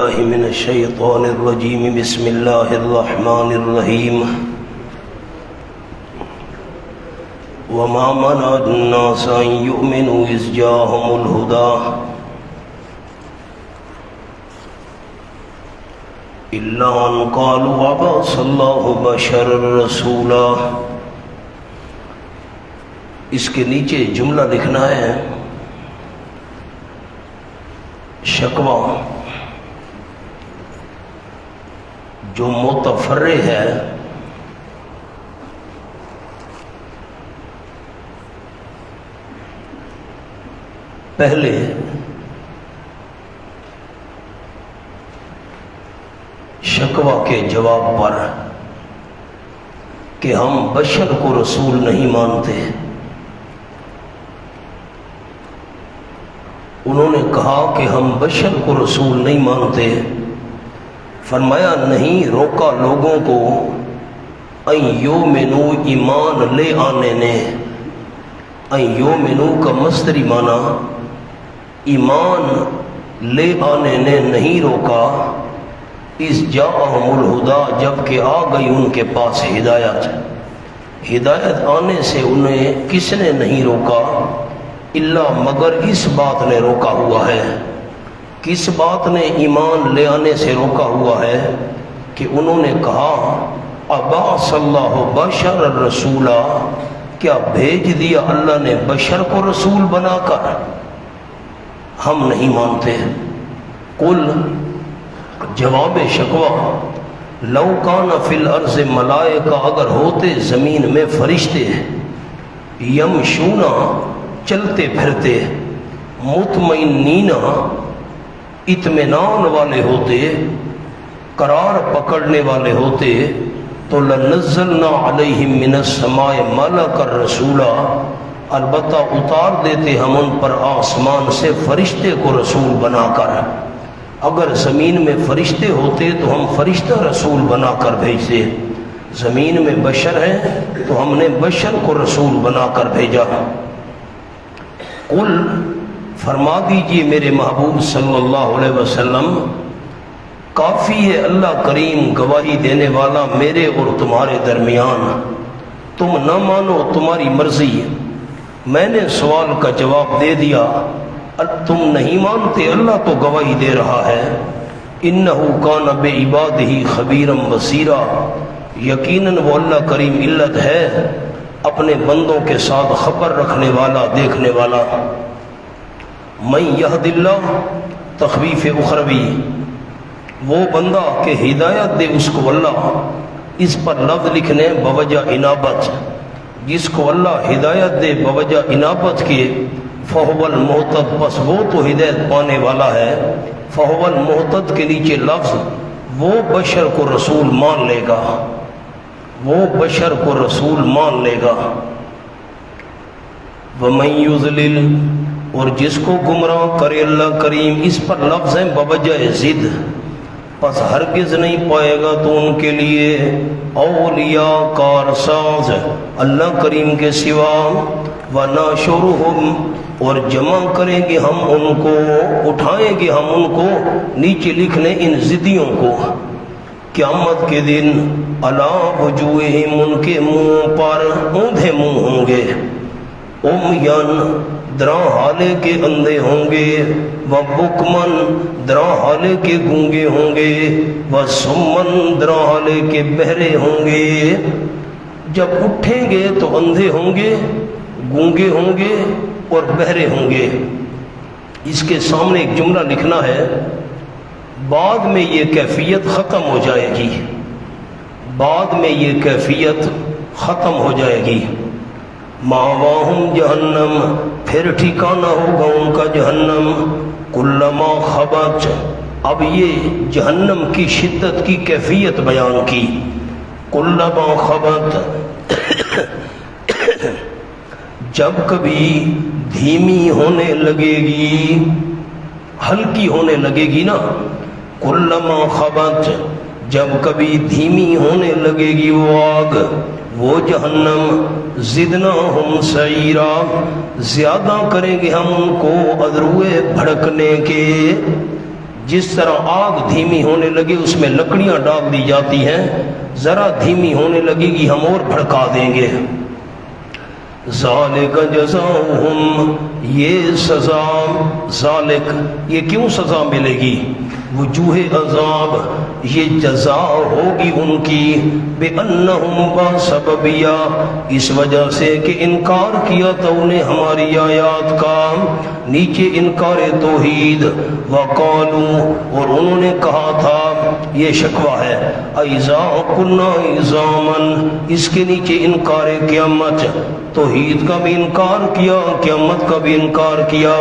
بالله من الشيطان الرجيم بسم الله الرحمن الرحيم وما منع الناس أن يؤمنوا إذ جاءهم الهدى إلا أن قالوا عبس الله بشرا رسولا. اس کے نیچے جملہ لکھنا ہے شکوہ جو متفرع ہے پہلے شکوہ کے جواب پر کہ ہم بشر کو رسول نہیں مانتے. انہوں نے کہا کہ ہم بشر کو رسول نہیں مانتے. فرمایا نہیں روکا لوگوں کو ان یؤمنوا ایمان لے آنے نے. ان یؤمنوا کا مصدری معنی ایمان لے آنے نے نہیں روکا. اس جاءہم الہدی جب کہ آ گئی ان کے پاس ہدایت. ہدایت آنے سے انہیں کس نے نہیں روکا اللہ مگر اس بات نے روکا ہوا ہے. کس بات نے ایمان لے آنے سے روکا ہوا ہے کہ انہوں نے کہا ابعث اللہ بشر الرسولا، کیا بھیج دیا اللہ نے بشر کو رسول بنا کر؟ ہم نہیں مانتے. قل جواب شکوہ لو کان فی الارض ملائکہ، اگر ہوتے زمین میں فرشتے یمشون چلتے پھرتے مطمئنین اطمینان والے ہوتے قرار پکڑنے والے ہوتے تو لنزلنا علیہم من السماء ملکا رسولا، البتہ اتار دیتے ہم ان پر آسمان سے فرشتے کو رسول بنا کر. اگر زمین میں فرشتے ہوتے تو ہم فرشتہ رسول بنا کر بھیجتے. زمین میں بشر ہیں تو ہم نے بشر کو رسول بنا کر بھیجا. قل فرما دیجئے میرے محبوب صلی اللہ علیہ وسلم، کافی ہے اللہ کریم گواہی دینے والا میرے اور تمہارے درمیان. تم نہ مانو تمہاری مرضی، میں نے سوال کا جواب دے دیا. تم نہیں مانتے اللہ تو گواہی دے رہا ہے. انہ کان بعبادہ خبیرا بصیرا، یقیناً وہ اللہ کریم علت ہے اپنے بندوں کے ساتھ خبر رکھنے والا دیکھنے والا. من یہد اللہ تخویف اخروی، وہ بندہ کہ ہدایت دے اس کو اللہ، اس پر لفظ لکھنے بوجہ انابت، جس کو اللہ ہدایت دے بوجہ انابت کے فہو المہتد، پس وہ تو ہدایت پانے والا ہے. فہو المہتد کے نیچے لفظ وہ بشر کو رسول مان لے گا، وہ بشر کو رسول مان لے گا. وَمَن يُضْلِلْ، اور جس کو گمراہ کرے اللہ کریم، اس پر لفظ ہیں بوجہ ضد، پس ہرگز نہیں پائے گا تو ان کے لیے اولیاء کارساز اللہ کریم کے سوا. وَنَحْشُرُهُمْ، اور جمع کریں گے ہم ان کو، اٹھائیں گے ہم ان کو، نیچے لکھنے ان ضدیوں کو، قیامت کے دن علی وجوہہم، ان کے منہ پر اوندھے منہ ہوں گے. امیان، دراں حالے کے اندھے ہوں گے. وبکمن، دراں حالے کے گونگے ہوں گے. وسمن، دراں حالے کے بہرے ہوں گے. جب اٹھیں گے تو اندھے ہوں گے، گونگے ہوں گے اور بہرے ہوں گے. اس کے سامنے ایک جملہ لکھنا ہے، بعد میں یہ کیفیت ختم ہو جائے گی، بعد میں یہ کیفیت ختم ہو جائے گی. ماواہم جہنم، پھر ٹھکانہ ہوگا ان کا جہنم. کلما خبت، اب یہ جہنم کی شدت کی کیفیت بیان کی. کلما خبت، جب کبھی دھیمی ہونے لگے گی، ہلکی ہونے لگے گی نا. کلما خبت، جب کبھی دھیمی ہونے لگے گی وہ آگ، وہ جہنم. زدناہم سعیرا، زیادہ کریں گے ہم ان کو ادروئے بھڑکنے کے. جس طرح آگ دھیمی ہونے لگے اس میں لکڑیاں ڈال دی جاتی ہیں، ذرا دھیمی ہونے لگے گی ہم اور بھڑکا دیں گے۔ ذالک جزاؤہم، یہ سزا، ذالک یہ کیوں سزا ملے گی؟ وجوہ عذاب، یہ جزا ہوگی ان کی، بِأَنَّهُمْ بَسَبَبِيَا، اس وجہ سے کہ انکار کیا تھا انہیں ہماری آیات کا، نیچے انکار توحید، وَقَالُوا، اور انہوں نے کہا تھا، یہ شکوہ ہے، أَإِذَا كُنَّا عِظَامًا، اس کے نیچے انکار قیامت، توحید کا بھی انکار کیا، قیامت کا بھی انکار کیا۔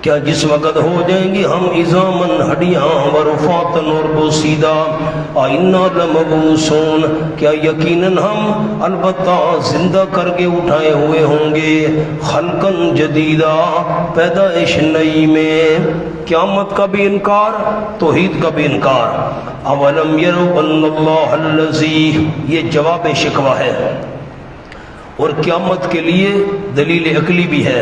کیا جس وقت ہو جائیں گے ہم عظاماً ہڈیاں، ورفاتاً اور بوسیدہ، آئنا لمبعوثون، کیا یقیناً ہم البتہ زندہ کر کے اٹھائے ہوئے ہوں گے، خلقاً جدیدہ، پیدائش نئی میں۔ قیامت کا بھی انکار، توحید کا بھی انکار۔ اولم یروا ان اللہ الذی، یہ جواب شکوہ ہے، اور قیامت کے لیے دلیل عقلی بھی ہے۔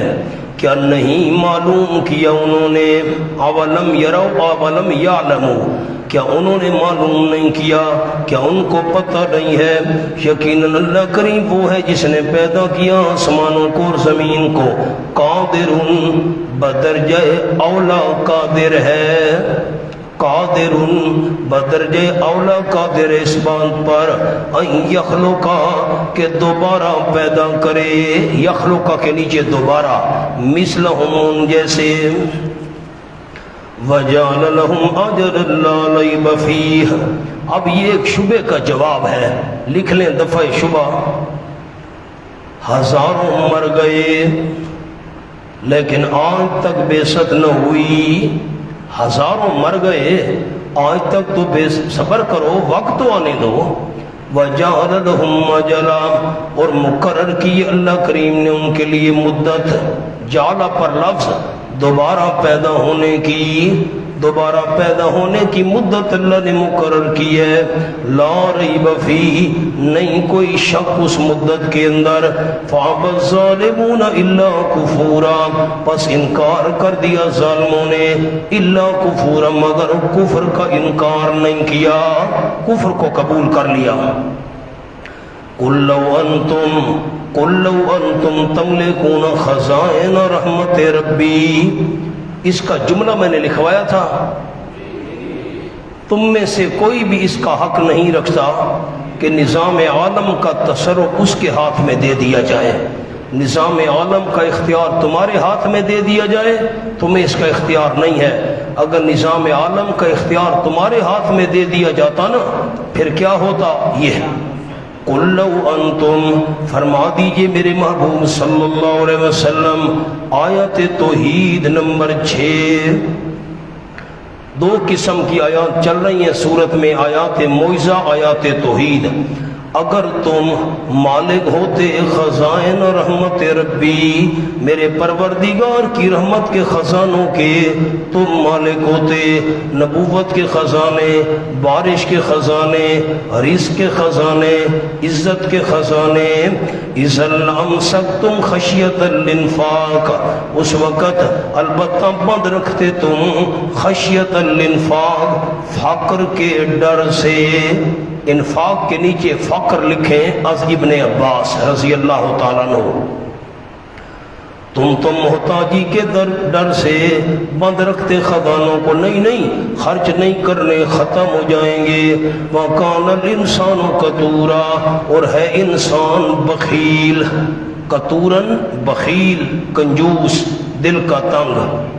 کیا نہیں معلوم کیا انہوں نے، اولم یروا اولم یعلموا، کیا انہوں نے معلوم نہیں کیا، کیا ان کو پتہ نہیں ہے، یقیناً اللہ کریم وہ ہے جس نے پیدا کیا آسمانوں کو اور زمین کو، قادر، بدرجہ اولا قادر ہے، قادر، بدرجہ اولا قادر اس بات پر، ان یخلقا، کہ دوبارہ پیدا کرے، یخلقا کے نیچے دوبارہ، مثلہم ان جیسے، وجعل لهم اجرا لا ریب فیہ۔ اب یہ ایک شبہ کا جواب ہے، لکھ لیں دفعہ شبہ۔ ہزاروں مر گئے لیکن آج تک بعثت نہ ہوئی، ہزاروں مر گئے آج تک تو بے صبر کرو، وقت تو آنے دو۔ وَجَعَلَ لَهُمْ أَجَلًا، اور مقرر کی اللہ کریم نے ان کے لیے مدت، جعل پر لفظ دوبارہ پیدا ہونے کی، دوبارہ پیدا ہونے کی مدت اللہ نے مقرر کی ہے، لا ریب فیہ، نہیں کوئی شک اس مدت کے اندر، فَأَبَى الظَّالِمُونَ إِلَّا كُفُورًا، پس انکار کر دیا ظالموں نے، الا کفورا، مگر کفر کا انکار نہیں کیا، کفر کو قبول کر لیا۔ قُلْ لَوْ أَنْتُمْ تَمْلِكُونَ خَزَائِنَ رَحْمَتِ رَبِّي، اس کا جملہ میں نے لکھوایا تھا، تم میں سے کوئی بھی اس کا حق نہیں رکھتا کہ نظام عالم کا تصرف اس کے ہاتھ میں دے دیا جائے، نظام عالم کا اختیار تمہارے ہاتھ میں دے دیا جائے، تمہیں اس کا اختیار نہیں ہے۔ اگر نظام عالم کا اختیار تمہارے ہاتھ میں دے دیا جاتا نا، پھر کیا ہوتا؟ یہ قُلْ لَوْ أَنْتُمْ، فرما دیجئے میرے محبوب صلی اللہ علیہ وسلم، آیت توحید نمبر 6۔ دو قسم کی آیات چل رہی ہیں سورت میں، آیات معجزہ، آیات توحید۔ اگر تم مالک ہوتے خزائن رحمت ربی، میرے پروردگار کی رحمت کے خزانوں کے تم مالک ہوتے، نبوت کے خزانے، بارش کے خزانے، رزق کے خزانے، عزت کے خزانے، اذا لامسکتم خشیت الانفاق، اس وقت البتہ بند رکھتے تم خشیت الانفاق، فقر کے ڈر سے۔ انفاق کے نیچے فقر لکھیں، از ابن عباس رضی اللہ تعالیٰ عنہ، تم محتاجی کے ڈر سے بند رکھتے خزانوں کو، نہیں خرچ نہیں کرنے، ختم ہو جائیں گے۔ وَكَانَ الْإِنسَانُ قَتُورًا، اور ہے انسان بخیل، قتوراً بخیل، کنجوس، دل کا تنگ۔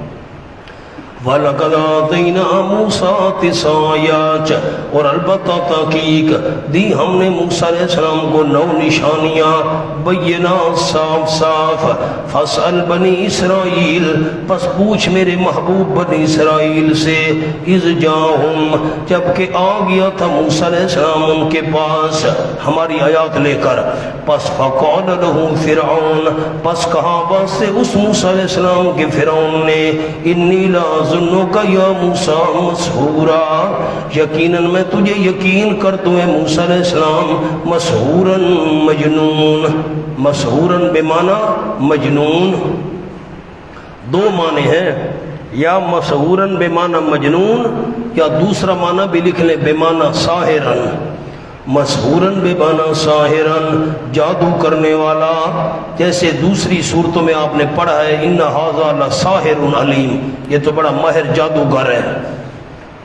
وَلَقَدْ آتَيْنَا مُوسَىٰ 9 آیات، اور البتہ تحقیق دی ہم نے موسیٰ علیہ السلام کو 9 نشانیاں، بینات، صاف صاف۔ فَاسْأَلْ بَنِي اسرائیل، پس پوچھ میرے محبوب بنی اسرائیل سے، اِذْ جَاءَهُمْ، جبکہ آ گیا تھا موسیٰ علیہ السلام ان کے پاس ہماری آیات لے کر، پس فَقَالَ لَهُ فِرْعَوْنُ، پس کہا واسطے اس موسیٰ علیہ السلام کے فرعون نے، اِنِّي لَأَظُنُّكَ يَا مُوسَىٰ مَسْحُورًا، یقیناً میں تجھے یقین کرتا ہوں موسیٰ علیہ السلام، مسحوراً مجنون، مسحوراً بمعنی مجنون۔ دو معنی ہیں، یا مسحورن بمانا مجنون، یا دوسرا معنی بھی لکھ لیں بمانا ساحرن، مسحورن بمانا ساحرن جادو کرنے والا، جیسے دوسری صورتوں میں آپ نے پڑھا ہے ان ھذا لساحر علیم، یہ تو بڑا ماہر جادوگر ہے۔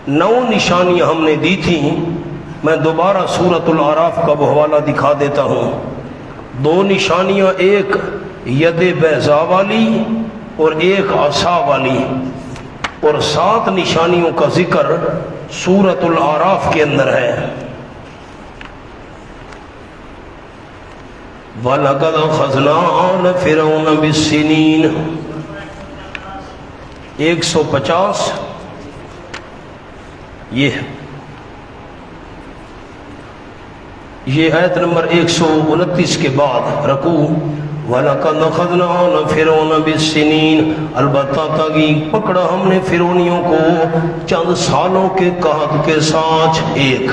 9 نشانیاں ہم نے دی تھیں، میں دوبارہ سورۃ الاعراف کا وہ حوالہ دکھا دیتا ہوں۔ 2 نشانیاں، ایک ید بیضاء والی اور ایک عصا والی، اور 7 نشانیوں کا ذکر سورۃ الاعراف کے اندر ہے۔ وَلَقَدْ أَخَذْنَا آلَ فِرْعَوْنَ بِالسِّنِينَ 150 یہ آیت نمبر 129 کے بعد رکوع وَلَقَدْ أَخَذْنَا آلَ فِرْعَوْنَ بِالسِّنِينَ، البتہ تاکہ پکڑا ہم نے فرعونیوں کو چند سالوں کے قحط کے ساتھ، ایک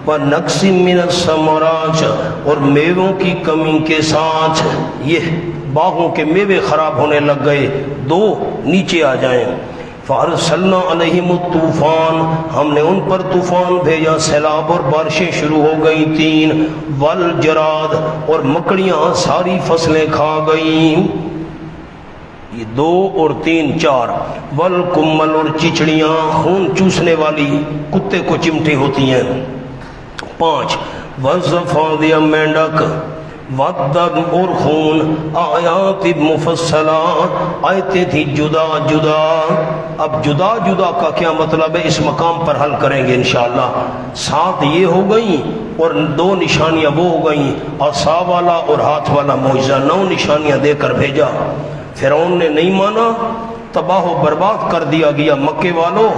وَنَقْصٍ مِّنَ الثَّمَرَاتِ، اور میووں کی کمی کے ساتھ، یہ باغوں کے میوے خراب ہونے لگ گئے، 2 نیچے آ جائیں۔ فَأَرْسَلْنَا عَلَيْهِمُ الطُّوفَانَ، ہم نے ان پر طوفان بھیجا، سیلاب اور بارشیں شروع ہو گئیں، 3 وَالْجَرَادَ، اور مکڑیاں ساری فصلیں کھا گئیں، یہ 2 اور 3 4 وَالْقُمَّلَ، اور چچڑیاں خون چوسنے والی کتے کو چمٹی ہوتی ہیں، 5 وَالضَّفَادِعَ، مینڈک، وَالدَّمَ، اور خون، آیات مفصلات، آیتیں تھیں جدا جدا۔ اب جدا جدا کا کیا مطلب ہے اس مقام پر حل کریں گے انشاءاللہ۔ 7 یہ ہو گئیں اور 2 نشانیاں وہ ہو گئیں، عصا والا اور ہاتھ والا معجزہ، 9 نشانیاں دے کر بھیجا۔ فرعون نے نہیں مانا، تباہ و برباد کر دیا گیا۔ مکے والو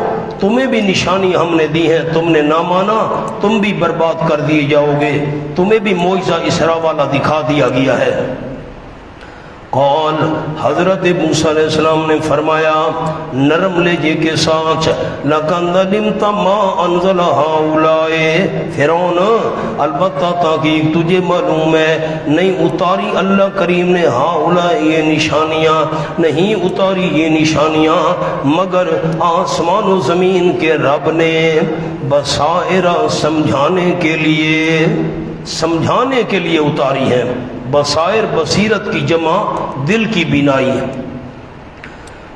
تمہیں بھی نشانی ہم نے دی ہیں، تم نے نہ مانا، تم بھی برباد کر دیے جاؤ گے، تمہیں بھی معجزہ اسراء والا دکھا دیا گیا ہے۔ قال، حضرت موسیٰ علیہ السلام نے فرمایا نرم لہجے کے ساتھ، لَقَدْ عَلِمْتَ مَا أَنزَلَ هَؤُلَاءِ، فرعون البتہ تاکہ تجھے معلوم ہے نہیں اتاری اللہ کریم نے ہاؤلاء، یہ نشانیاں نہیں اتاری، یہ نشانیاں مگر آسمان و زمین کے رب نے بصائر، سمجھانے کے لیے اتاری ہے۔ بصائر بصیرت کی جمع دل کی بینائی ہے۔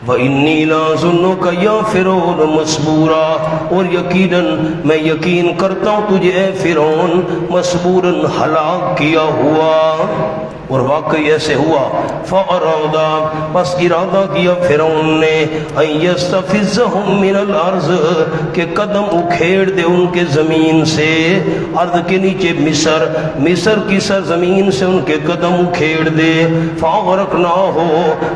وَإِنِّي لَأَظُنُّكَ يَا فِرْعَوْنُ مَسْبُورًا، اور یقیناً میں یقین کرتا ہوں تجھے اے فرعون مَسْبُورًا، ہلاک کیا ہوا، اور واقعی ایسے ہوا۔ فَأَرَادَ، بس ارادہ کیا فرعون نے، أَن يَسْتَفِزَّهُم مِّنَ الْأَرْضِ، کہ قدم اکھیڑ دے ان کے زمین سے، ارض کے نیچے مصر کی سرزمین سے ان کے قدم اکھیڑ دے۔ فَأَغْرَقْنَاهُ،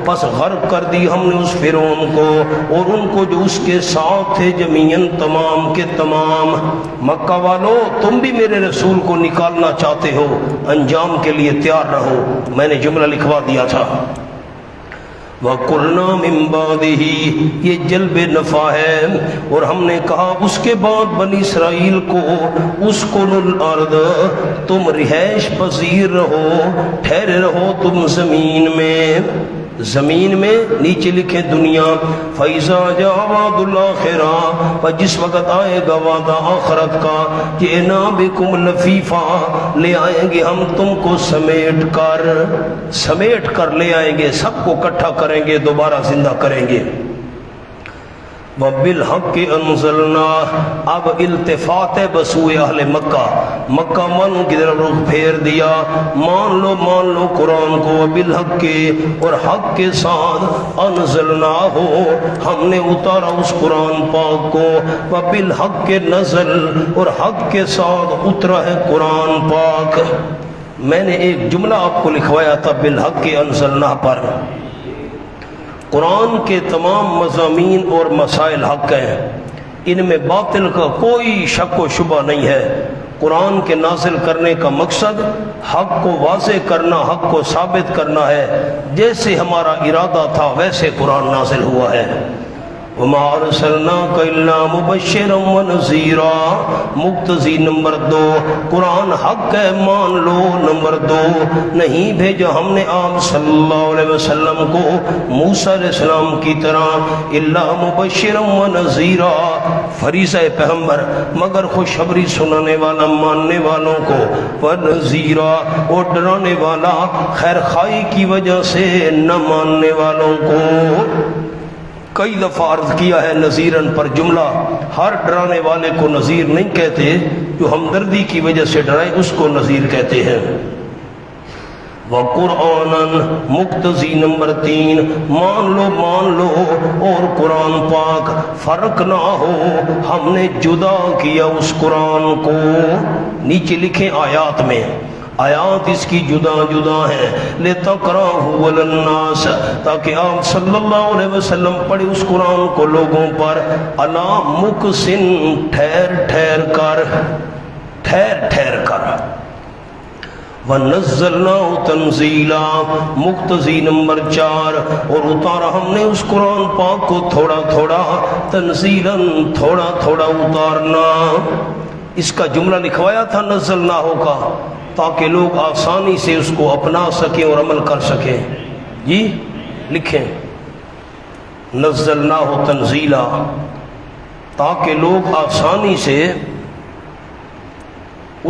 پس غرق کر دی ہم نے اس فرعون کو اور ان کو جو اس کے ساتھ تھے، جمیعاً، تمام کے تمام۔ مکہ والو تم بھی میرے رسول کو نکالنا چاہتے ہو، انجام کے لیے تیار رہو، میں نے جملہ لکھوا دیا تھا۔ وَقُلْنَا مِن بَعْدِهِ، یہ جلب نفع ہے، اور ہم نے کہا اس کے بعد بنی اسرائیل کو، اسکنوا الارض، تم رہائش پذیر رہو، ٹھہرے رہو تم زمین میں نیچے لکھے دنیا۔ فَإِذَا جَاءَ وَعْدُ الْآخِرَةِ، پر جس وقت آئے گا وعدہ آخرت کا، جِئْنَا بِكُمْ لَفِيفًا، لے آئیں گے ہم تم کو سمیٹ کر لے آئیں گے، سب کو اکٹھا کریں گے، دوبارہ زندہ کریں گے۔ وَبِالْحَقِّ أَنزَلْنَاهُ، اب التفات ہے بسوئے اہل مکہ والوں کی طرف رخ پھیر دیا، مان لو قرآن کو، وَبِالْحَقِّ، اور حق کے ساتھ، أَنزَلْنَاهُ، ہم نے اتارا اس قرآن پاک کو، وَبِالْحَقِّ نزل، اور حق کے ساتھ اترا ہے قرآن پاک۔ میں نے ایک جملہ آپ کو لکھوایا تھا بالحق انزلناہ پر، قرآن کے تمام مضامین اور مسائل حق ہیں، ان میں باطل کا کوئی شک و شبہ نہیں ہے۔ قرآن کے نازل کرنے کا مقصد حق کو واضح کرنا، حق کو ثابت کرنا ہے، جیسے ہمارا ارادہ تھا ویسے قرآن نازل ہوا ہے۔ وما ارسلناک الا مبشرا ونذیرا، مقتضی نمبر 2 قرآن حق ہے مان لو، نمبر 2 نہیں بھیجا ہم نے آپ صلی اللہ علیہ وسلم کو موسیٰ علیہ السلام کی طرح الا مبشرا ونذیرا، فریضہ پیغمبر مگر خوشخبری سنانے والا ماننے والوں کو، ونذیرا اور ڈرانے والا خیر خواہی کی وجہ سے نہ ماننے والوں کو۔ کئی دفعہ عرض کیا ہے نذیرن پر جملہ، ہر ڈرانے والے کو نذیر نہیں کہتے، جو ہمدردی کی وجہ سے ڈرائے اس کو نذیر کہتے ہیں۔ وَقُرْآنًا مقتضی نمبر 3 مان لو اور قرآن پاک فرق نہ ہو، ہم نے جدا کیا اس قرآن کو۔ نیچے لکھیں آیات میں، آیات اس کی جدا جدا ہیں، لِتَقْرَأَهُ عَلَى النَّاسِ تاکہ آپ صلی اللہ علیہ وسلم پڑھے اس قرآن کو لوگوں پر، عَلَى مُقْسٍ ٹھہر کر وَنَزَّلْنَاهُ تَنزِيلًا مقتضی نمبر 4 اور اتارا ہم نے اس قرآن پاک کو تھوڑا تھوڑا، تنزیلاً تھوڑا تھوڑا اتارنا۔ اس کا جملہ لکھوایا تھا نزلناہ کا، تاکہ لوگ آسانی سے اس کو اپنا سکیں اور عمل کر سکیں۔ جی لکھیں نزلناہ تنزیلا، تاکہ لوگ آسانی سے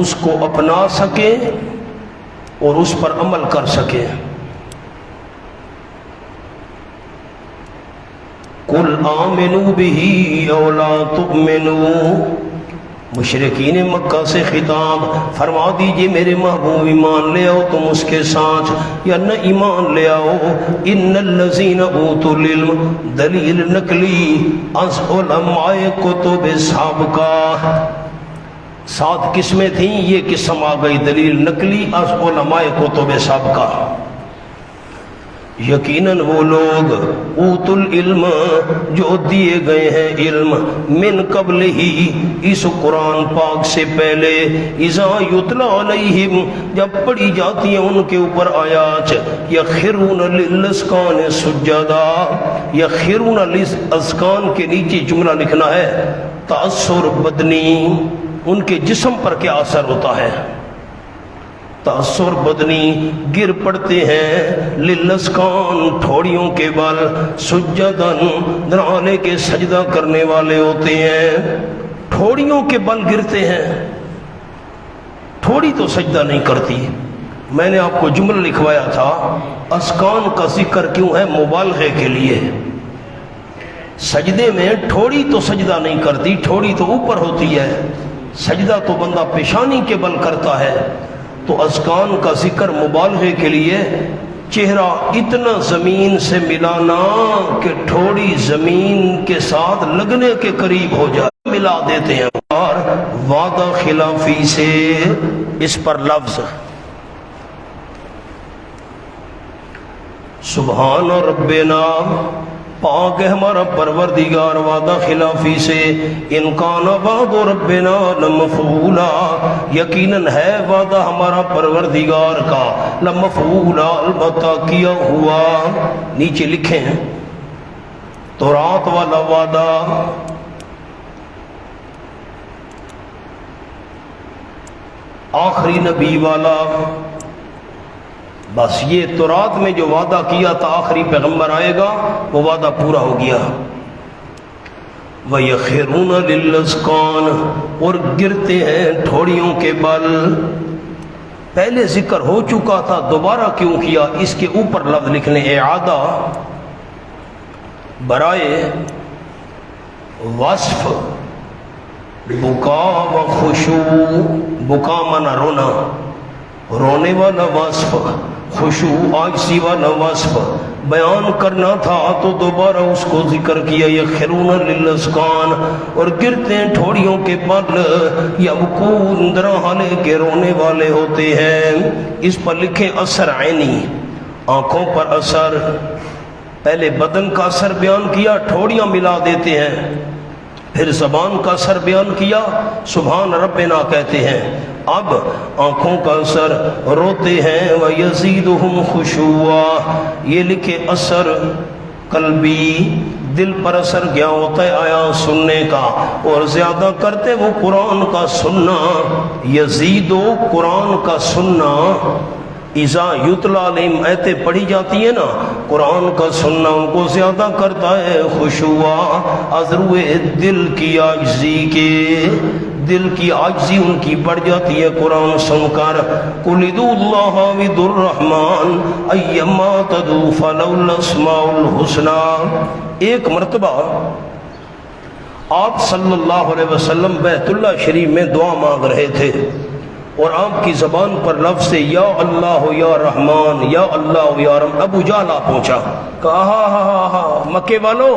اس کو اپنا سکیں اور اس پر عمل کر سکیں۔ قُلْ آمِنُوا بِهِ أَوْ لَا تُؤْمِنُوا، مشرکین مکہ سے خطاب، فرما دیجئے میرے محبوب ایمان لے آؤ تم اس کے ساتھ یا نہ ایمان لے آؤ۔ ان الذین اوتوا العلم، دلیل نقلی از علماء کتب سابقہ، 7 قسمیں تھیں، یہ قسم آ گئی دلیل نقلی از علماء کتب سابقہ۔ یقیناً وہ لوگ اوت العلم جو دیے گئے ہیں علم، من قبل ہی اس قرآن پاک سے پہلے، اذا یتلی علیہم جب پڑھی جاتی ہیں ان کے اوپر آیات، یخرون للاذقان سجدا، یخرون للاذقان کے نیچے جملہ لکھنا ہے تأثر بدنی، ان کے جسم پر کیا اثر ہوتا ہے، تأثر بدنی گر پڑتے ہیں، للاذقان ٹھوڑیوں کے بل، سجدن درانے کے سجدہ کرنے والے ہوتے ہیں، ٹھوڑیوں کے بل گرتے ہیں، ٹھوڑی تو سجدہ نہیں کرتی۔ میں نے آپ کو جملہ لکھوایا تھا اسکان کا ذکر کیوں ہے، مبالغے کے لیے۔ سجدے میں ٹھوڑی تو سجدہ نہیں کرتی، ٹھوڑی تو اوپر ہوتی ہے، سجدہ تو بندہ پیشانی کے بل کرتا ہے، تو اسکان کا ذکر مبالغے کے لیے، چہرہ اتنا زمین سے ملانا کہ ٹھوڑی زمین کے ساتھ لگنے کے قریب ہو جائے، ملا دیتے ہیں۔ اور وعدہ خلافی سے اس پر لفظ سبحان ربنا، پاک ہے ہمارا پروردگار وعدہ خلافی سے، ان کان وعد ربنا لمفعولا، یقیناً ہے وعدہ ہمارا پروردگار کا، لمفعولا البتہ کیا ہوا۔ نیچے لکھیں تورات والا وعدہ، آخری نبی والا، بس یہ تورات میں جو وعدہ کیا تھا آخری پیغمبر آئے گا وہ وعدہ پورا ہو گیا۔ وَيَخِرُونَ لِلْأَذْقَانِ اور گرتے ہیں ٹھوڑیوں کے بل، پہلے ذکر ہو چکا تھا، دوبارہ کیوں کیا، اس کے اوپر لفظ لکھنے اعادہ برائے وصف، بکا و خشوع، بکا مانا رونا، رونے والا وصف، خشوع عاجزی والا وصف بیان کرنا تھا تو دوبارہ اس کو ذکر کیا۔ یخرون للاذقان اور گرتے ہیں ٹھوڑیوں کے بل، یبکون درحالے کے رونے والے ہوتے ہیں۔ اس پر لکھیں اثر عینی، آنکھوں پر اثر، پہلے بدن کا اثر بیان کیا، ٹھوڑیاں ملا دیتے ہیں، پھر زبان کا اثر بیان کیا، سبحان ربنا کہتے ہیں، اب آنکھوں کا اثر، روتے ہیں، وَيَزِيدُهُمْ خُشُوعًا، یہ لکھے اثر قلبی، دل پر اثر کیا ہوتا ہے آیا سننے کا، اور زیادہ کرتے وہ قرآن کا سننا، یزید و قرآن کا سننا، اذا یتلا علیہم ایتیں پڑھی جاتی ہیں نا، قرآن کا سننا ان کو زیادہ کرتا ہے خشوع، ازرو دل کی عاجزی کے، دل کی عاجزی ان کی بڑھ جاتی ہے قرآن سن کر۔ قل ادعوا اللہ وادعوا الرحمن ایما تدعوا فلہ الاسماء الحسنی۔ ایک مرتبہ آپ صلی اللہ علیہ وسلم بیت اللہ شریف میں دعا مانگ رہے تھے، اور آپ کی زبان پر لفظ یا اللہ یا رحمان یا اللہ یا رحمان، ابو جہل آ پہنچا، کہا ہاں مکے والو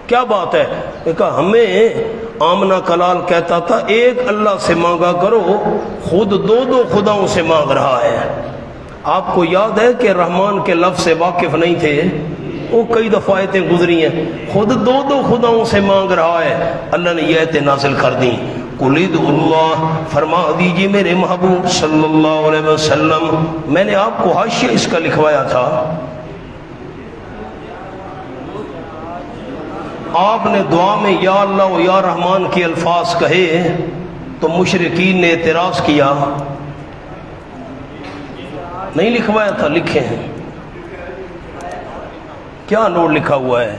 کیا بات ہے؟ کہا ہمیں آمنہ کلال کہتا تھا ایک اللہ سے مانگا کرو، خود دو دو خداؤں سے مانگ رہا ہے۔ آپ کو یاد ہے کہ رحمان کے لفظ سے واقف نہیں تھے، وہ کئی دفعہ آیتیں گزری ہیں، خود دو دو خداؤں سے مانگ رہا ہے۔ اللہ نے یہ آیتیں نازل کر دیں، قل ادعوا اللہ، فرما دیجئے میرے محبوب صلی اللہ علیہ وسلم۔ میں نے آپ کو حاشیہ اس کا لکھوایا تھا، آپ نے دعا میں یا اللہ و یا رحمان کے الفاظ کہے تو مشرکین نے اعتراض کیا، نہیں لکھوایا تھا، لکھے ہیں، کیا نوٹ لکھا ہوا ہے؟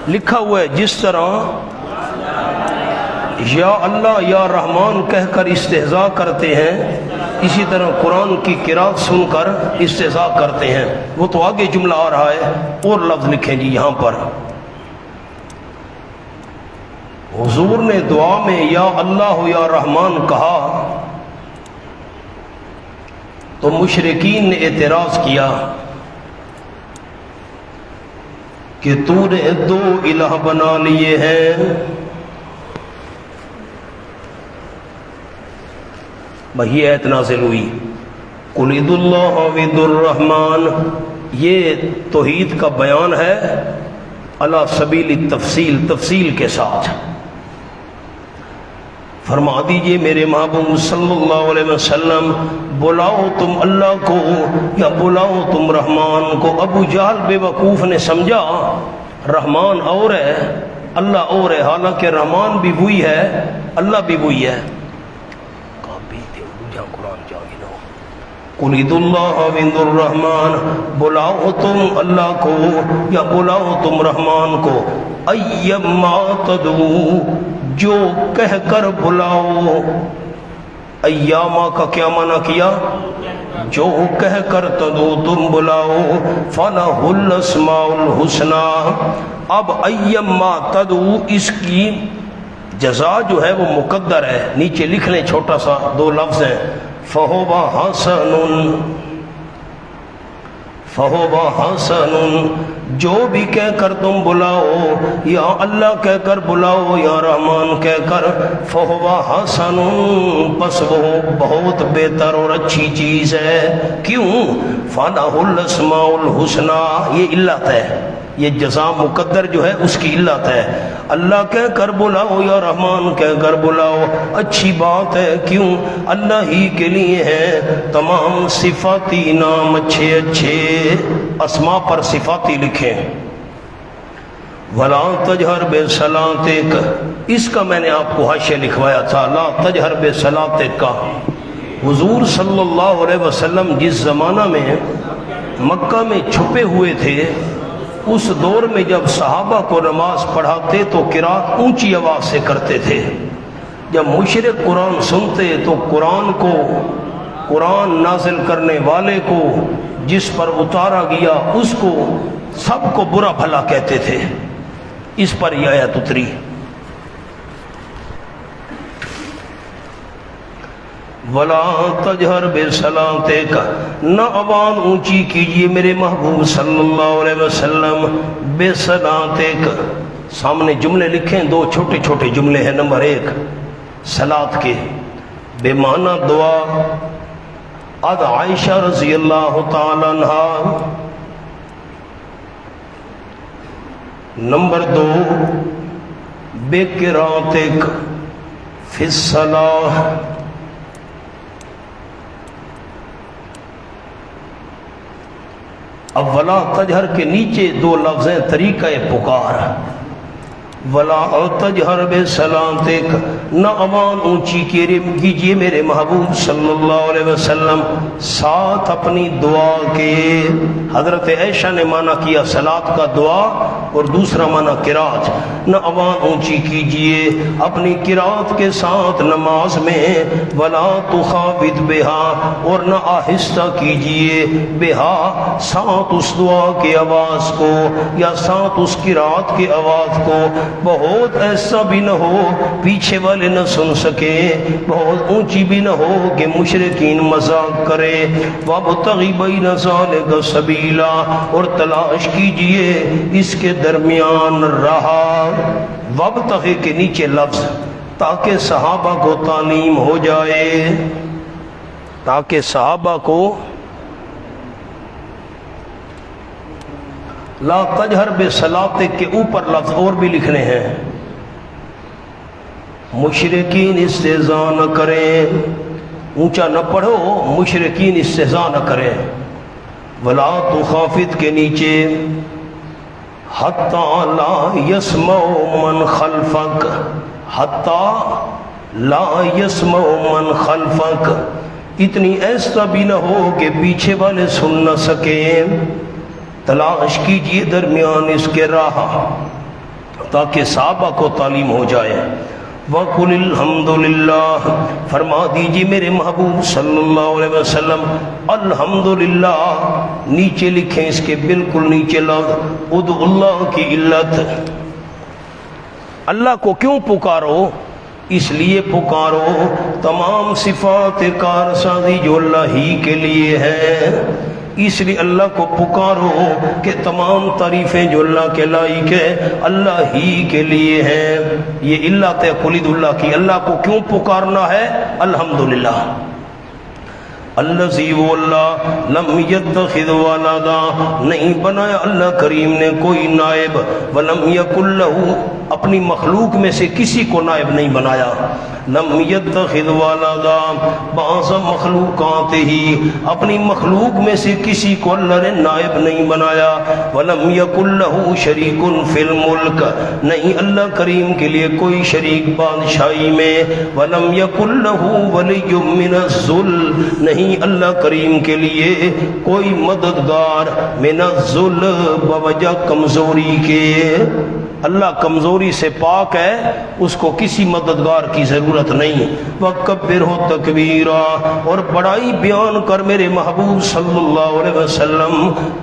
لکھا ہوا ہے جس طرح یا اللہ یا رحمان کہہ کر استہزاء کرتے ہیں، اسی طرح قرآن کی قرات سن کر استہزاء کرتے ہیں۔ وہ تو آگے جملہ آ رہا ہے، اور لفظ لکھیں جی یہاں پر، حضور نے دعا میں یا اللہ یا رحمان کہا تو مشرکین نے اعتراض کیا کہ تو نے دو الہ بنا لیے ہیں۔ وہی آیت نازل ہوئی، قل ادعوا اللہ وادعوا الرحمن۔ یہ توحید کا بیان ہے علی سبیل التفصیل، تفصیل کے ساتھ۔ فرما دیجئے میرے محبوب صلی اللہ علیہ وسلم، بلاؤ تم اللہ کو یا بلاؤ تم رحمان کو۔ ابو جہل بے وقوف نے سمجھا رحمان اور ہے اللہ اور ہے، حالانکہ رحمان بھی وہی ہے اللہ بھی وہی ہے۔ قل ادعوا اللہ وادعوا الرحمن، بلاؤ تم اللہ کو یا بلاؤ تم رحمان کو، ایما تدعو، جو کہہ کر بلاؤ۔ ایاما کا کیا معنی کیا؟ جو کہہ کر تدعو تم بلاؤ، فلہ الاسماء الحسنی۔ اب ایما تدعو اس کی جزا جو ہے وہ مقدر ہے، نیچے لکھ لیں، چھوٹا سا دو لفظ ہیں، فَهُوَ حَسَنٌ، فَهُوَ حَسَنٌ، جو بھی کہہ کر تم بلاؤ، یا اللہ کہہ کر بلاؤ یا رحمان کہہ کر، فَهُوَ حَسَنٌ، پس وہ بہت بہتر اور اچھی چیز ہے۔ کیوں؟ فَلَهُ الْأَسْمَاءُ الْحُسْنَى، یہ علت ہے، یہ جزا مقدر جو ہے اس کی علت ہے۔ اللہ کہہ کر بلاؤ یا رحمان کہہ کر بلاؤ، اچھی بات ہے۔ کیوں؟ اللہ ہی کے لیے ہے تمام صفاتی نام اچھے اچھے، اسماء پر صفاتی لکھیں۔ وَلَا تَجْهَرْ بِصَلَاتِكَ، اس کا میں نے آپ کو حاشیہ لکھوایا تھا، لا تجہر بصلاتک کا۔ حضور صلی اللہ علیہ وسلم جس زمانہ میں مکہ میں چھپے ہوئے تھے، اس دور میں جب صحابہ کو نماز پڑھاتے تو قرات اونچی آواز سے کرتے تھے۔ جب مشرک قرآن سنتے تو قرآن کو، قرآن نازل کرنے والے کو، جس پر اتارا گیا اس کو، سب کو برا بھلا کہتے تھے۔ اس پر یہ آیت اتری، وَلَا تَجْهَرْ بِصَلَاتِكَ، نہ آواز اونچی کیجئے میرے محبوب صلی اللہ علیہ وسلم، بِصَلَاتِكَ، سامنے جملے لکھیں، دو چھوٹے چھوٹے جملے ہیں۔ نمبر ایک صلاۃ کے بے معنی دعا، اد عائشہ رضی اللہ تعالی عنہ۔ نمبر دو بِقِرَاتِكَ فِي الصَّلَاةِ، اب ولا تجہر کے نیچے دو لفظ ہیں طریقہ پکار، ولا تجہر بصلاتک، نہ آواز اونچی کیجیے میرے محبوب صلی اللہ علیہ وسلم ساتھ اپنی دعا کے۔ حضرت عائشہ نے معنی کیا صلات کا دعا اور دوسرا معنی قرات، نہ آواز اونچی کیجیے اپنی قرات کے ساتھ نماز میں، ولا تخافت بہا، اور نہ آہستہ کیجیے بہا ساتھ اس دعا کی آواز کو یا ساتھ اس قرات کی آواز کو، بہت ایسا بھی نہ ہو پیچھے والے نہ سن سکے، بہت اونچی بھی نہ ہو کہ مشرکین مذاق کرے۔ وابتغی بین ذالک سبیلا، اور تلاش کیجئے اس کے درمیان راہ۔ وابتغی کے نیچے لفظ تاکہ صحابہ کو تعلیم ہو جائے، تاکہ صحابہ کو لا تجہر بصلاتک کے اوپر لفظ اور بھی لکھنے ہیں، مشرکین استہزاء نہ کریں، اونچا نہ پڑھو، مشرکین استہزاء نہ کریں۔ ولا تخافت کے نیچے حتی لا یسمع من خلفک، حتی لا یسمع من خلفک، اتنی ایسا بھی نہ ہو کہ پیچھے والے سن نہ سکیں۔ تلاش کیجئے درمیان اس کے راہ تاکہ صحابہ کو تعلیم ہو جائے۔ وَقُلِ الْحَمْدُلِلَّهِ، فرما دیجئے میرے محبوب صلی اللہ علیہ وسلم الحمدللہ، نیچے لکھیں اس کے بالکل نیچے لفظ ادعو اللہ کی علت، اللہ کو کیوں پکارو؟ اس لیے پکارو تمام صفات کارسازی جو اللہ ہی کے لیے ہے، اس لیے اللہ کو پکارو کہ تمام تعریفیں جو اللہ کے لائق ہے اللہ ہی کے لیے ہیں۔ یہ علت ہے قلید اللہ کی، اللہ کو کیوں پکارنا ہے؟ الحمدللہ، الذی وہ اللہ لم یتخذ ولدا، نہیں بنایا اللہ کریم نے کوئی نائب، ولم یکن لہ، اپنی مخلوق میں سے کسی کو نائب نہیں بنایا، لم یتخذ ولدا، بعض مخلوقات ہی، اپنی مخلوق میں سے کسی کو اللہ نے نائب نہیں بنایا، ولم یکن لہ شریک فی الملک، نہیں اللہ کریم کے لیے کوئی شریک بادشاہی میں، ولم یکن لہ ولی من الذل، نہیں اللہ کریم کے لیے کوئی مددگار من الذل، بوجہ کمزوری کے، اللہ کمزوری سے پاک ہے، اس کو کسی مددگار کی ضرورت نہیں۔ وَكَبِّرْهُ تَكْبِيرًا، اور بڑائی بیان کر میرے محبوب صلی اللہ علیہ وسلم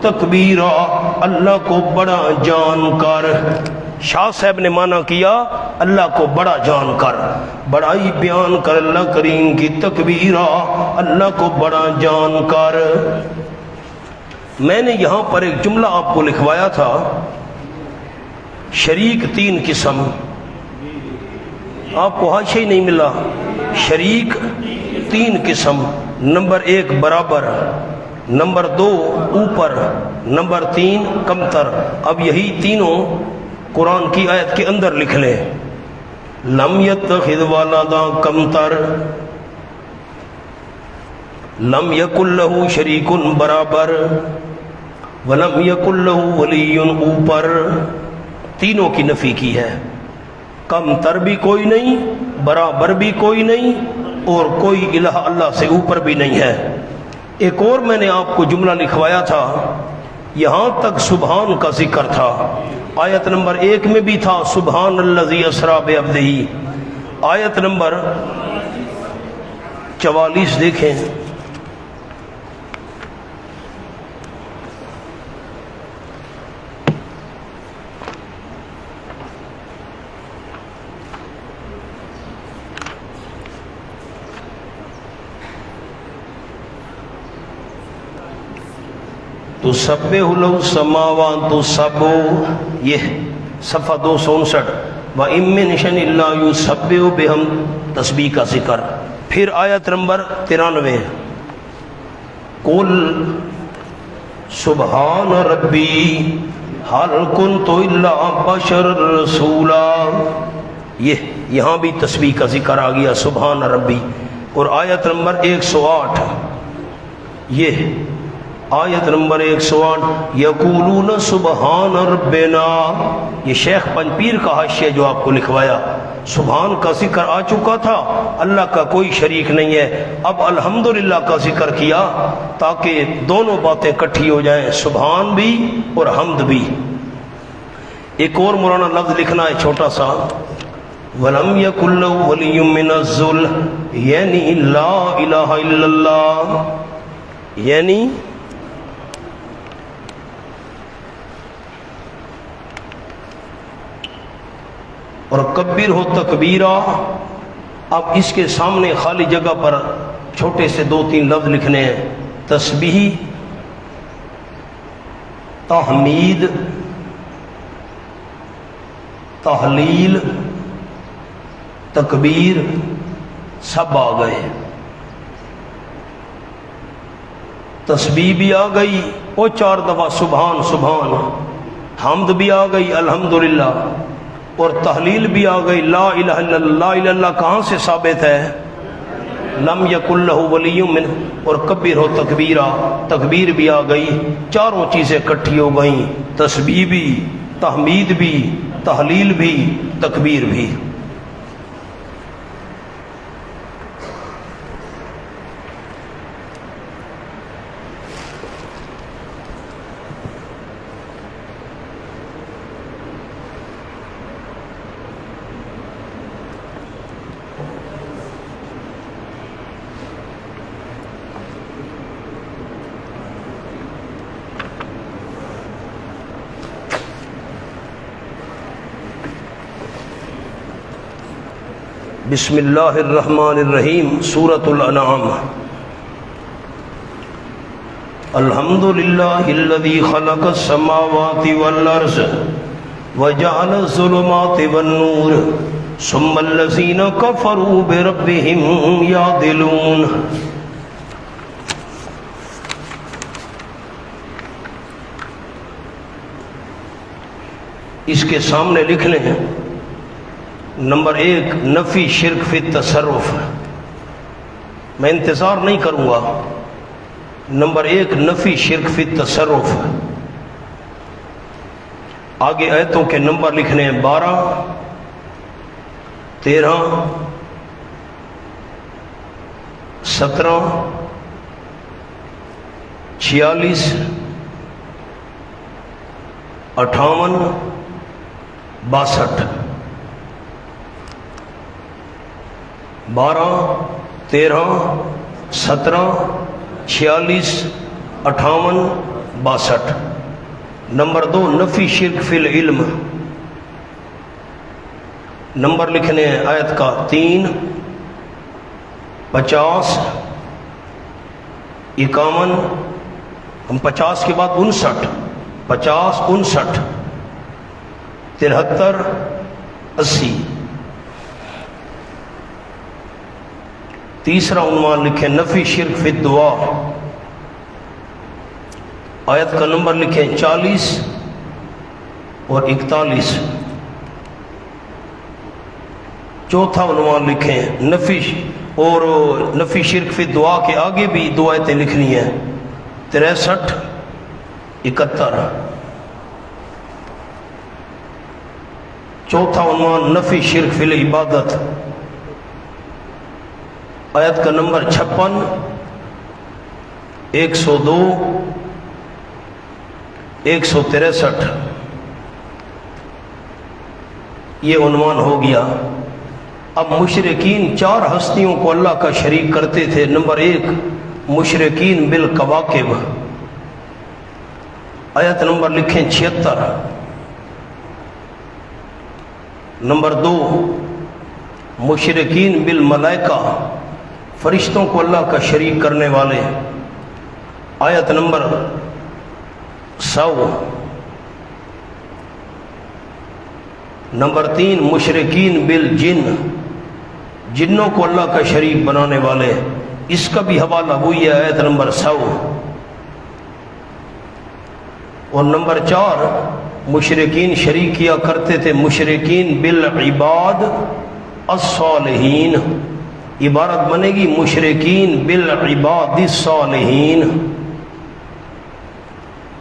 تکبیرا، اللہ کو بڑا جان کر۔ شاہ صاحب نے معنی کیا اللہ کو بڑا جان کر، بڑائی بیان کر اللہ کریم کی تکبیرا، اللہ کو بڑا جان کر۔ میں نے یہاں پر ایک جملہ آپ کو لکھوایا تھا، شریک تین قسم، آپ کو حاشیہ ہی نہیں ملا، شریک تین قسم، نمبر ایک برابر، نمبر دو اوپر، نمبر تین کمتر۔ اب یہی تینوں قرآن کی آیت کے اندر لکھ لیں، لم یتخذ ولدا کمتر، لم یکن لہ شریک برابر، ولم یکن لہ ولی اوپر، تینوں کی نفی کی ہے، کم تر بھی کوئی نہیں، برابر بھی کوئی نہیں، اور کوئی الہ اللہ سے اوپر بھی نہیں ہے۔ ایک اور میں نے آپ کو جملہ لکھوایا تھا، یہاں تک سبحان کا ذکر تھا، آیت نمبر 1 میں بھی تھا سبحان الذی اسری بعبدہ، آیت نمبر 44 دیکھیں، تسبح له السماوات السبع، یہ صفحہ 259، وَإِن مِّن شَيْءٍ إِلَّا يُسَبِّحُ بِحَمْدِهِ، تسبیح کا ذکر۔ پھر آیت نمبر 93، قُلْ سبحان ربی هل كنت إلا بشرا رسولا، یہاں بھی تسبیح کا ذکر آ گیا، سبحان ربی۔ اور آیت نمبر 108، یہ آیت نمبر 108 یقولون سبحان ربنا، یہ شیخ پنجپیر کا حاشیہ جو آپ کو لکھوایا، سبحان کا ذکر آ چکا تھا، اللہ کا کوئی شریک نہیں ہے، اب الحمدللہ کا ذکر کیا تاکہ دونوں باتیں کٹھی ہو جائیں، سبحان بھی اور حمد بھی۔ ایک اور مولانا لفظ لکھنا ہے چھوٹا سا، وَلَمْ يَكُنْ لَهُ وَلِيٌّ مِّنَ الذُّلِّ، یعنی لا الہ الا اللہ، یعنی اور کبیر ہو تکبیرہ۔ اب اس کے سامنے خالی جگہ پر چھوٹے سے 2-3 لفظ لکھنے ہیں، تسبیح، تحمید، تحلیل، تکبیر، سب آ گئے۔ تسبیح بھی آ گئی وہ 4 دفعہ سبحان سبحان، حمد بھی آ گئی الحمدللہ، اور تحلیل بھی آ گئی لا الہ الا اللہ۔ لا الہ الا اللہ کہاں سے ثابت ہے؟ لم یکن لہ ولی من، اور کبیر ہو تکبیرہ، تکبیر بھی آ گئی، چاروں چیزیں کٹھی ہو گئیں، تسبیح بھی، تحمید بھی، تحلیل بھی، تکبیر بھی۔ بسم اللہ الرحمن الرحیم، سورۃ الانعام۔ الحمد للہ الذی خلق السماوات والارض وجعل الظلمات والنور ثم الذین کفروا بربهم یعدلون۔ اس کے سامنے لکھ لیں نمبر 1 نفی شرک فی التصرف، میں انتظار نہیں کروں گا۔ نمبر 1 نفی شرک فی التصرف۔ آگے آیتوں کے نمبر لکھنے ہیں 12، 13، 17، 46، 58، 62۔ 12، 13، 17، 46، 58، 62۔ نمبر 2 نفی شرک فی العلم۔ نمبر لکھنے ہیں آیت کا 3، 50، 51، ہم 50 کے بعد 59، 50، 59، 73، 80۔ تیسرا عنوان لکھیں نفی شرک فی الدعا، آیت کا نمبر لکھیں 40 اور 41۔ چوتھا عنوان لکھیں نفی شرک فی دعا کے آگے بھی 2 آیتیں لکھنی ہیں، 63، 71۔ چوتھا عنوان نفی شرک فی العبادت، آیت کا نمبر 56، 102، 163۔ یہ عنوان ہو گیا۔ اب مشرکین 4 ہستیوں کو اللہ کا شریک کرتے تھے۔ نمبر 1 مشرکین بالکواکب، آیت نمبر لکھیں 76۔ نمبر 2 مشرکین بالملائکہ، فرشتوں کو اللہ کا شریک کرنے والے، آیت نمبر 100۔ نمبر 3 مشرکین بالجن، جنوں کو اللہ کا شریک بنانے والے، اس کا بھی حوالہ وہی ہے، آیت نمبر 100۔ اور نمبر 4 مشرکین شریک کیا کرتے تھے مشرکین بالعباد الصالحین، عبارت بنے گی مشرکین بالعباد الصالحین۔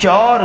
4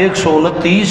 129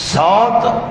7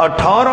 18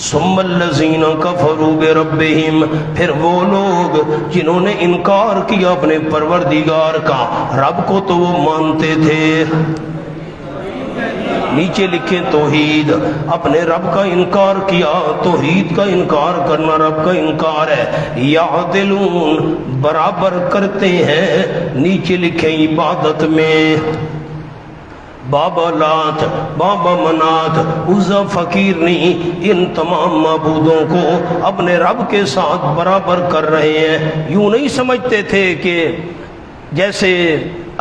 ثم الذین کفروا بربہم، پھر وہ لوگ جنہوں نے انکار کیا اپنے پروردگار کا، رب کو تو وہ مانتے تھے، نیچے لکھیں توحید، اپنے رب کا انکار کیا، توحید کا انکار کرنا رب کا انکار ہے، یعدلون برابر کرتے ہیں، نیچے لکھیں عبادت میں بابا لات، بابا منات، عزا فقیر نہیں، ان تمام معبودوں کو اپنے رب کے ساتھ برابر کر رہے ہیں۔ یوں نہیں سمجھتے تھے کہ جیسے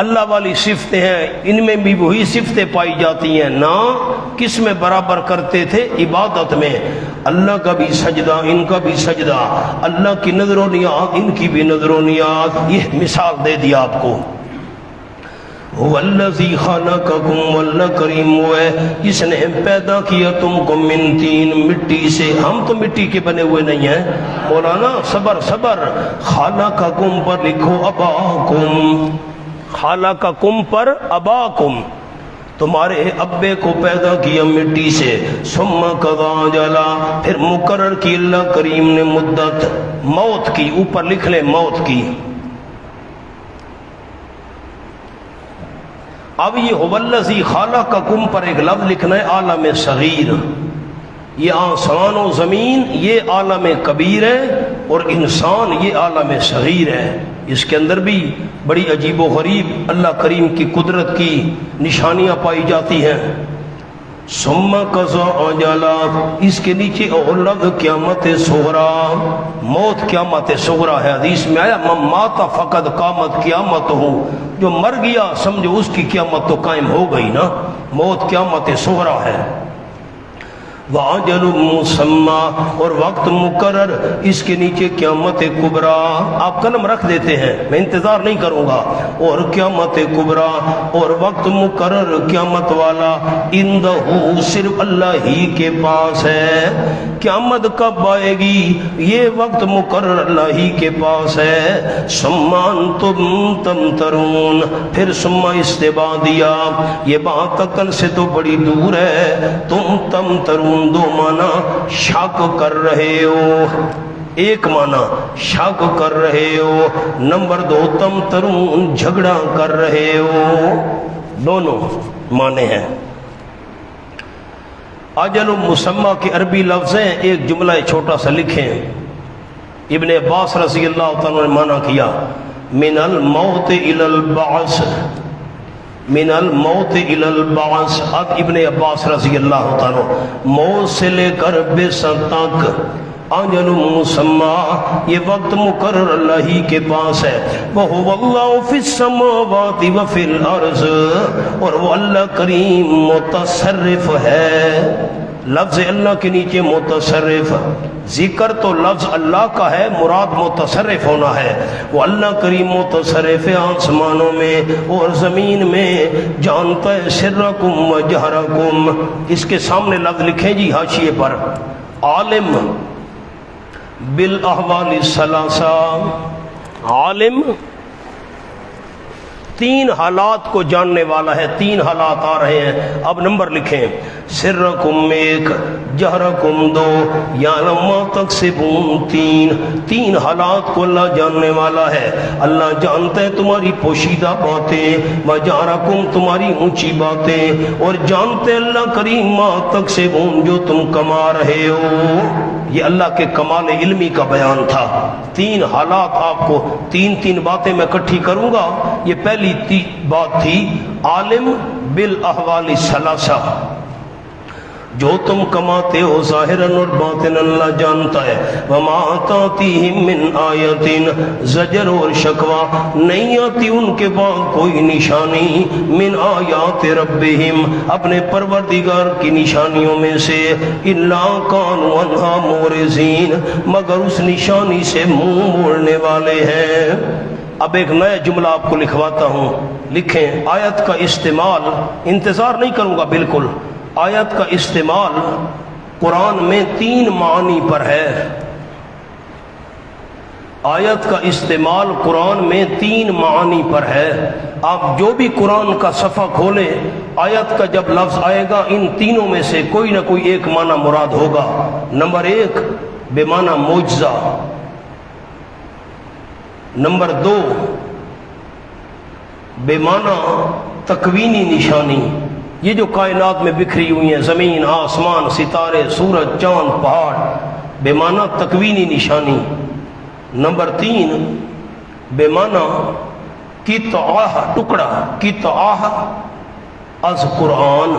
اللہ والی صفتیں ہیں ان میں بھی وہی صفتیں پائی جاتی ہیں، نہ کس میں برابر کرتے تھے؟ عبادت میں۔ اللہ کا بھی سجدہ ان کا بھی سجدہ، اللہ کی نظر و نیاز ان کی بھی نظر و نیاز، یہ مثال دے دیا آپ کو۔ والذی خلقکم، واللہ کریم وہ ہے جس نے پیدا کیا تم کو من طین، مٹی سے، ہم تو مٹی کے بنے ہوئے نہیں ہیں مولانا، صبر صبر، خلقکم پر لکھو اباکم، خلقکم پر اباکم، تمہارے ابے کو پیدا کیا مٹی سے، ثم قضا اجلا، پھر مقرر کی اللہ کریم نے مدت موت کی، اوپر لکھ لیں موت کی۔ اب یہ هو الذی خلقکم پر ایک لفظ لکھنا ہے عالم صغیر، یہ آسمان و زمین یہ عالم کبیر ہے اور انسان یہ عالم صغیر ہے، اس کے اندر بھی بڑی عجیب و غریب اللہ کریم کی قدرت کی نشانیاں پائی جاتی ہیں۔ ثم قضا اجلا، اس کے نیچے اور لفظ قیامت صغریٰ، موت قیامت صغریٰ ہے، حدیث میں آیا من مات فقد قامت قیامت ہو، جو مر گیا سمجھو اس کی قیامت تو قائم ہو گئی نا، موت قیامت صغریٰ ہے۔ وَأَجَلٌ مُّسَمَّى، اور وقت مقرر، اس کے نیچے قیامت کبریٰ، آپ قلم رکھ دیتے ہیں میں انتظار نہیں کروں گا، اور قیامت کبریٰ اور وقت مقرر قیامت والا، اندہ صرف اللہ ہی کے پاس ہے۔ قیامت کب آئے گی یہ وقت مقرر اللہ ہی کے پاس ہے۔ ثم انتم تمترون، پھر ثم استباء دیا، یہ بات عقل سے تو بڑی دور ہے، تم تمترون دو معنی شک کر رہے ہو، ایک معنی شک کر رہے ہو، نمبر دو تمترون جھگڑا کر رہے ہو، دونوں معنی ہیں۔ اجل مسمى کے عربی لفظ ہیں، ایک جملہ چھوٹا سا لکھیں، ابن عباس رضی اللہ تعالیٰ نے معنی کیا من الموت الى البعث، من الموت الى البعث، اب ابن عباس رضی اللہ تعالیٰ موت سے لے کر بعثت تک، اجل مسمى یہ وقت مقرر اللہ ہی کے پاس ہے، وَهُوَ اللَّهُ فِي السَّمَاوَاتِ وَفِي الْأَرْضِ، اور وہ اللہ کریم متصرف ہے، لفظ اللہ کے نیچے متصرف، ذکر تو لفظ اللہ کا ہے، مراد متصرف ہونا ہے، وہ اللہ کریم متصرف ہے آسمانوں میں اور زمین میں، جانتا ہے سرکم و جہرکم، اس کے سامنے لفظ لکھیں جی حاشیے پر، عالم بالاحوال الثلاثہ، عالم تین حالات کو جاننے والا ہے، تین حالات آ رہے ہیں، اب نمبر لکھیں، سرکم ایک، جہرکم دو، یعلم ما تکسبون تین، تین حالات کو اللہ جاننے والا ہے، اللہ جانتا ہے تمہاری پوشیدہ باتیں، وجہرکم تمہاری اونچی باتیں، اور جانتے اللہ کریم ما تکسبون جو تم کما رہے ہو، یہ اللہ کے کمال علمی کا بیان تھا۔ تین حالات آپ کو تین تین باتیں میں اکٹھی کروں گا، یہ پہلی بات تھی عالم بالاحوال الثلاثہ، جو تم کماتے ہو ظاہراً اور باطناً اللہ جانتا ہے، وما تاتیہم من آیت، زجر اور شکوہ نہیں آتی ان کے بعد کوئی نشانی، من آیات ربہم اپنے پروردگار کی نشانیوں میں سے، الا کانوا عنہا معرضین مگر اس نشانی سے منہ موڑنے والے ہیں۔ اب ایک نیا جملہ آپ کو لکھواتا ہوں، لکھیں آیت کا استعمال، انتظار نہیں کروں گا بالکل، آیت کا استعمال قرآن میں تین معنی پر ہے، آیت کا استعمال قرآن میں 3 معانی پر ہے۔ آپ جو بھی قرآن کا صفحہ کھولیں، آیت کا جب لفظ آئے گا ان تینوں میں سے کوئی نہ کوئی ایک معنی مراد ہوگا۔ نمبر 1 بے معنی معجزہ، نمبر 2 بے معنی تکوینی نشانی، یہ جو کائنات میں بکھری ہوئی ہیں، زمین، آسمان، ستارے، سورج، چاند، پہاڑ، بے معنی تکوینی نشانی۔ نمبر 3 بے معنی قطعہ، ٹکڑا، قطعہ از قرآن،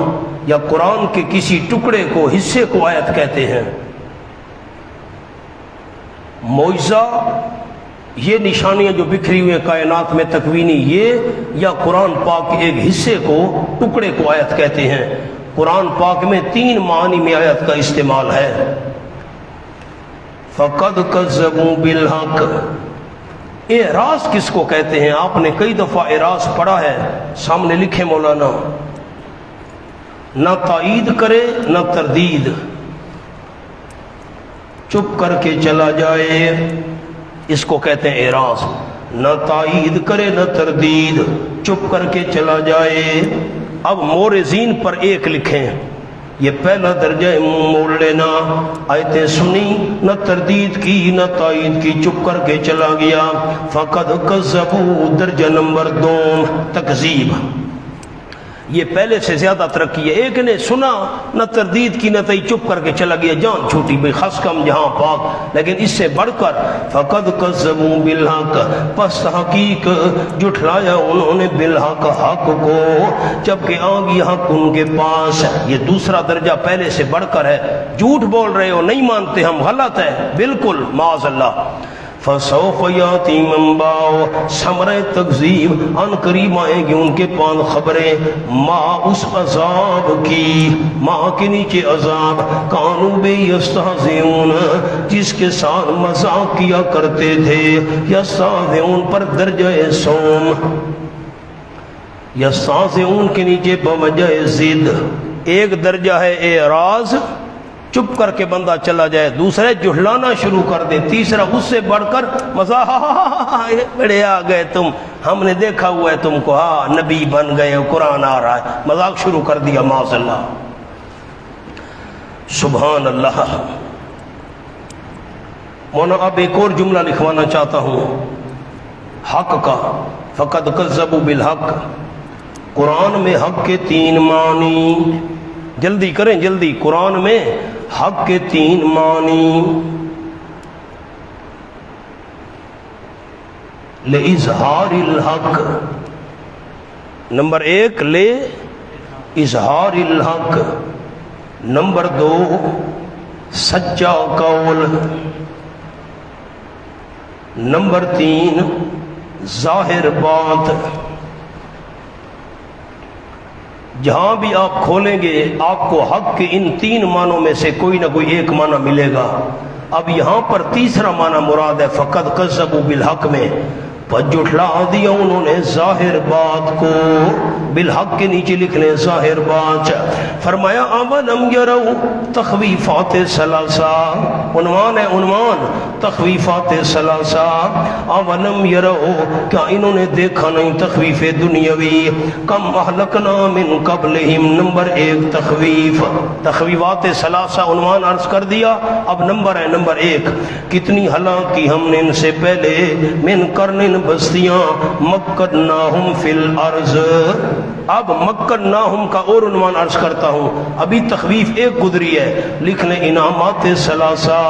یا قرآن کے کسی ٹکڑے کو، حصے کو آیت کہتے ہیں۔ معجزہ یہ نشانیاں جو بکھری ہوئی ہیں کائنات میں تکوینی، یہ یا قرآن پاک کے ایک حصے کو، ٹکڑے کو آیت کہتے ہیں۔ قرآن پاک میں 3 معنی میں آیت کا استعمال ہے۔ فَقَدْ كَذَّبُوا بِالْحَقِّ، اعراض کس کو کہتے ہیں؟ آپ نے کئی دفعہ اعراض پڑھا ہے، سامنے لکھے مولانا، نہ تائید کرے نہ تردید، چپ کر کے چلا جائے، اس کو کہتے ہیں اعراض۔ نہ تائید کرے نہ تردید، چپ کر کے چلا جائے۔ اب مورزین پر ایک لکھیں، یہ پہلا درجہ ہے، منہ موڑ لینا، آیتیں سنی، نہ تردید کی نہ تائید کی، چپ کر کے چلا گیا۔ فقد کذبوا، درجہ نمبر 2 تکذیب، یہ پہلے سے زیادہ ترقی ہے۔ ایک نے سنا، نہ تردید کی نہ تائید، چپ کر کے چلا گیا، جان چھوٹی بھئی، خس کم جہاں پاک۔ لیکن اس سے بڑھ کر فقد کذبوا بالحق، پس تحقیق جھٹلایا انہوں نے بالحق، حق کو، جبکہ آ گیا حق ان کے پاس۔ یہ دوسرا درجہ پہلے سے بڑھ کر ہے۔ جھوٹ بول رہے ہو، نہیں مانتے ہم، غلط ہے بالکل، معاذ اللہ۔ فَسَوْفَ يَأْتِي مَن بَاءَ، ثمرہ تکذیب، ان قریب آئیں گے ان کے پاس خبریں، ماں اس عذاب کی، ماں کے نیچے عذاب، کانوا بِهِ یستہزئون، جس کے ساتھ مذاق کیا کرتے تھے، یستہزئون پر درجہ سوم، یستہزئون کے نیچے بوجہ ضد، ایک درجہ ہے اعراض، چپ کر کے بندہ چلا جائے، دوسرے جھٹلانا شروع کر دے، تیسرا اس سے بڑھ کر مزاح، بڑے آ گئے تم، ہم نے دیکھا ہوا ہے تم کو، ہاں نبی بن گئے، قرآن آ رہا ہے، مذاق شروع کر دیا، معاذ اللہ، سبحان اللہ۔ مولانا اب ایک اور جملہ لکھوانا چاہتا ہوں حق کا، فقد کذبوا بالحق، قرآن میں حق کے 3 معنی، جلدی کریں جلدی، قرآن میں حق کے 3 معنی، لِإِظْهَارِ الْحَقِّ، نمبر 1 لے اظہار الحق، نمبر 2 سچا قول، نمبر 3 ظاہر بات۔ جہاں بھی آپ کھولیں گے آپ کو حق کے ان 3 معنوں میں سے کوئی نہ کوئی ایک معنی ملے گا۔ اب یہاں پر تیسرا معنی مراد ہے فقد کذبوا بالحق میں، پر جھٹلا دیا انہوں نے ظاہر بات کو، بالحق کے نیچے لکھ لیں ظاہر بات۔ فرمایا اولم یروا، تخویفات ثلاثہ، عنوان ہے عنوان، تخویفات ثلاثہ، اولم یروا، کیا انہوں نے دیکھا نہیں تخویف دنیاوی، کم اہلکنا من قبلہم، نمبر 1 تخویف، تخویفات ثلاثہ عنوان عرض کر دیا، اب نمبر ہے نمبر 1، کتنی ہلاک کی ہم نے ان سے پہلے، من قرن بستیاں، مکناہم فی الارض، اب مکناہم کا اور عنوان عرض کرتا ہوں، ابھی تخویف ایک گزری ہے، لکھ لیں انعامات ثلاثہ،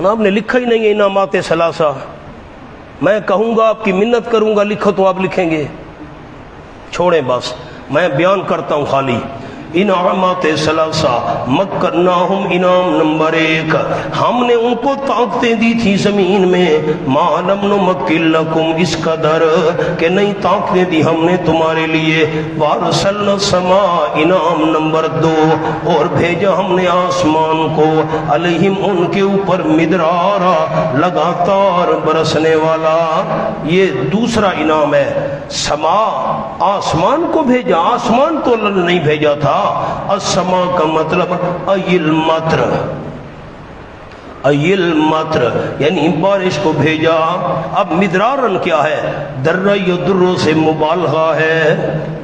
آپ نے لکھا ہی نہیں ہے انعامات ثلاثہ، میں کہوں گا آپ کی منت کروں گا لکھو تو آپ لکھیں گے، چھوڑیں بس، میں بیان کرتا ہوں خالی۔ انعامات ثلاثہ، مکناہم، انعام نمبر 1، ہم نے ان کو طاقتیں دی تھی زمین میں، ما لم نمکن لکم، اس قدر کہ نہیں طاقتیں دی ہم نے تمہارے لیے، وارسلنا السماء، انعام نمبر 2، اور بھیجا ہم نے آسمان کو، علیہم ان کے اوپر مدرارا، لگاتار برسنے والا، یہ دوسرا انعام ہے، سما، آسمان کو بھیجا، آسمان تو اللہ نے نہیں بھیجا تھا، السما کا مطلب ای المطر، ایل مطر یعنی بارش کو بھیجا. اب مدرارن کیا ہے؟ درہ یدرو سے مبالغہ ہے.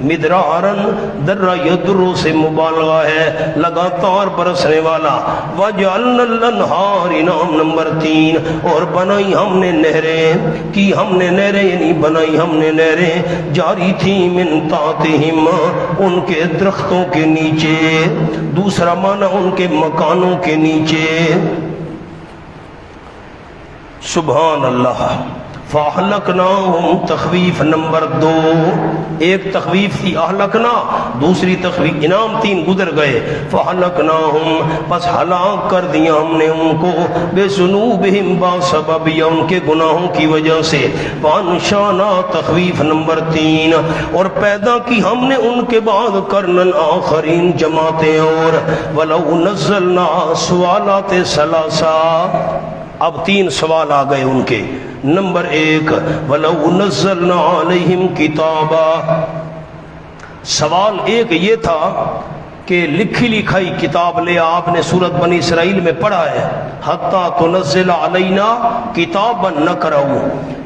مدرارن درہ یدرو سے مبالغہ ہے، لگاتار برسنے والا. وجعلنا الانہار انعام نمبر 3، اور بنائی ہم نے نہریں، کی ہم نے نہریں یعنی بنائی ہم نے نہریں، جاری تھی من تحتہم ان کے درختوں کے نیچے. دوسرا معنی ان کے مکانوں کے نیچے. سبحان اللہ. فَأَهْلَكْنَاهُمْ تخویف نمبر 2. ایک تخویف تھی اہلکنا، دوسری تخویف انعام 3 گزر گئے. فَأَهْلَكْنَاهُمْ پس ہلاک کر دیا ہم نے ان کو، بِذُنُوبِهِمْ بسبب یا ان کے گناہوں کی وجہ سے. وَأَنشَأْنَا تخویف نمبر 3، اور پیدا کی ہم نے ان کے بعد قرنًا آخرین جماعتیں اور. وَلَوْ نَزَّلْنَا سوالات ثلاثہ. اب 3 سوال آ گئے ان کے. نمبر 1 وَلَوْ نَزَّلْنَا عَلَيْهِمْ كِتَابًا. سوال ایک یہ تھا کہ لکھی لکھائی کتاب لے. آپ نے سورۃ بنی اسرائیل میں پڑھا ہے حَتَّى تُنَزِّلَ عَلَيْنَا كِتَابًا نَقْرَؤُهُ،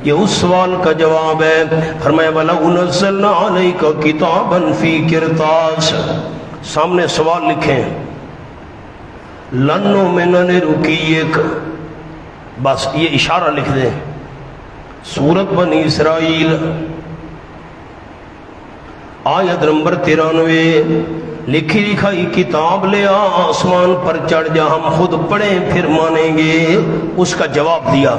یہ اس سوال کا جواب ہے. فرمایا وَلَوْ نَزَّلْنَا عَلَيْكَ كِتَابًا فِي قِرْطَاسٍ. سامنے سوال لکھیں، لَن نُؤْمِنَ لِرُقِيِّكَ، بس یہ اشارہ لکھ دیں. سورۃ بنی اسرائیل آیت نمبر 93. لکھی لکھائی کتاب لے آ، آسمان پر چڑھ جا، ہم خود پڑھیں پھر مانیں گے. اس کا جواب دیا.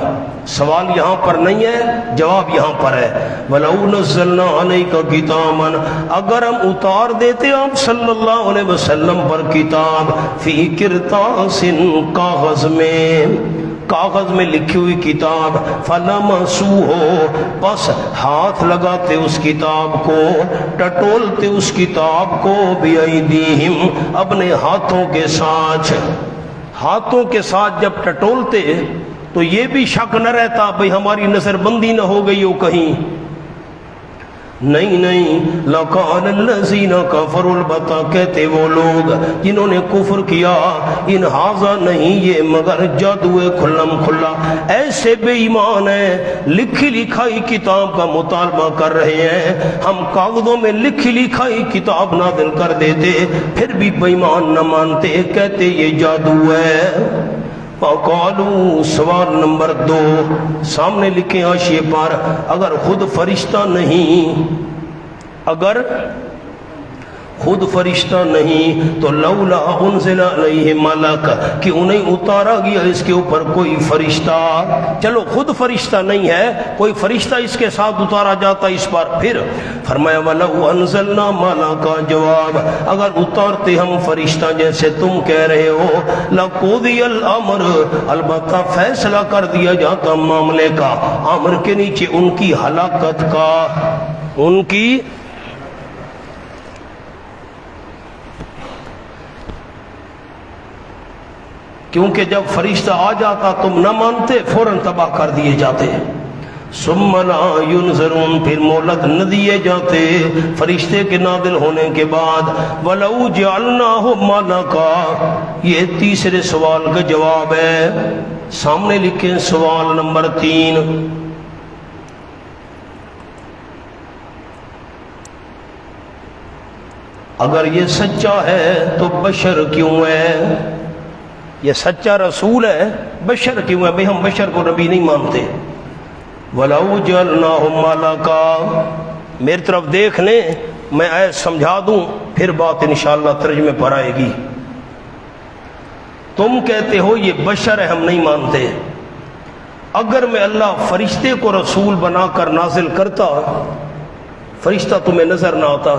سوال یہاں پر نہیں ہے، جواب یہاں پر ہے. وَلَوْ نَزَّلْنَا عَلَيْكَ كِتَابًا، اگر ہم اتار دیتے آپ صلی اللہ علیہ وسلم پر کتاب، فِي قِرْطَاسٍ کاغذ میں، کاغذ میں لکھی ہوئی کتاب، فَلَمَسُوهُ پس ہاتھ لگاتے اس کتاب کو، ٹٹولتے اس کتاب کو، بِأَيْدِيهِمْ اپنے ہاتھوں کے ساتھ. ہاتھوں کے ساتھ جب ٹٹولتے تو یہ بھی شک نہ رہتا بھئی ہماری نظر بندی نہ ہو گئی ہو کہیں. نہیں لَقَالَ الَّذِينَ كَفَرُوا، البتہ کہتے وہ لوگ جنہوں نے کفر کیا، ان ھذا نہیں یہ مگر جادو کھلم کھلا. ایسے بے ایمان ہیں، لکھی لکھائی کتاب کا مطالبہ کر رہے ہیں، ہم کاغذوں میں لکھی لکھائی کتاب نازل کر دیتے پھر بھی بے ایمان نہ مانتے، کہتے یہ جادو ہے. فَقَالُوا سوال نمبر 2 سامنے لکھیں حاشیے پر. اگر خود فرشتہ نہیں، اگر خود فرشتہ نہیں تو لولا انزل علیہ ملک، کہ انہیں اتارا گیا اس کے اوپر کوئی فرشتہ. چلو خود فرشتہ نہیں ہے، کوئی فرشتہ اس کے ساتھ اتارا جاتا اس پر. پھر فرمایا وَلَوْ أَنزَلْنَا مَلَكًا، جواب اگر اتارتے ہم فرشتہ جیسے تم کہہ رہے ہو، لَقُضِيَ الْأَمْرُ البتہ فیصلہ کر دیا جاتا معاملے کا. امر کے نیچے ان کی ہلاکت کا، ان کی کیونکہ جب فرشتہ آ جاتا تم نہ مانتے، فوراً تباہ کر دیے جاتے. ثم لا ينظرون پھر مہلت نہ دیے جاتے فرشتے کے نازل ہونے کے بعد. ولو جعلناه ملکا، یہ تیسرے سوال کا جواب ہے. سامنے لکھیں سوال نمبر 3. اگر یہ سچا ہے تو بشر کیوں ہے؟ یہ سچا رسول ہے، بشر کیوں ہے؟ بھئی ہم بشر کو نبی نہیں مانتے. وَلَوْ جَعَلْنَاهُ مَلَكًا، میری طرف دیکھ لیں، میں ایسے سمجھا دوں پھر بات انشاءاللہ ترجمے پر آئے گی. تم کہتے ہو یہ بشر ہے، ہم نہیں مانتے. اگر میں اللہ فرشتے کو رسول بنا کر نازل کرتا، فرشتہ تمہیں نظر نہ آتا.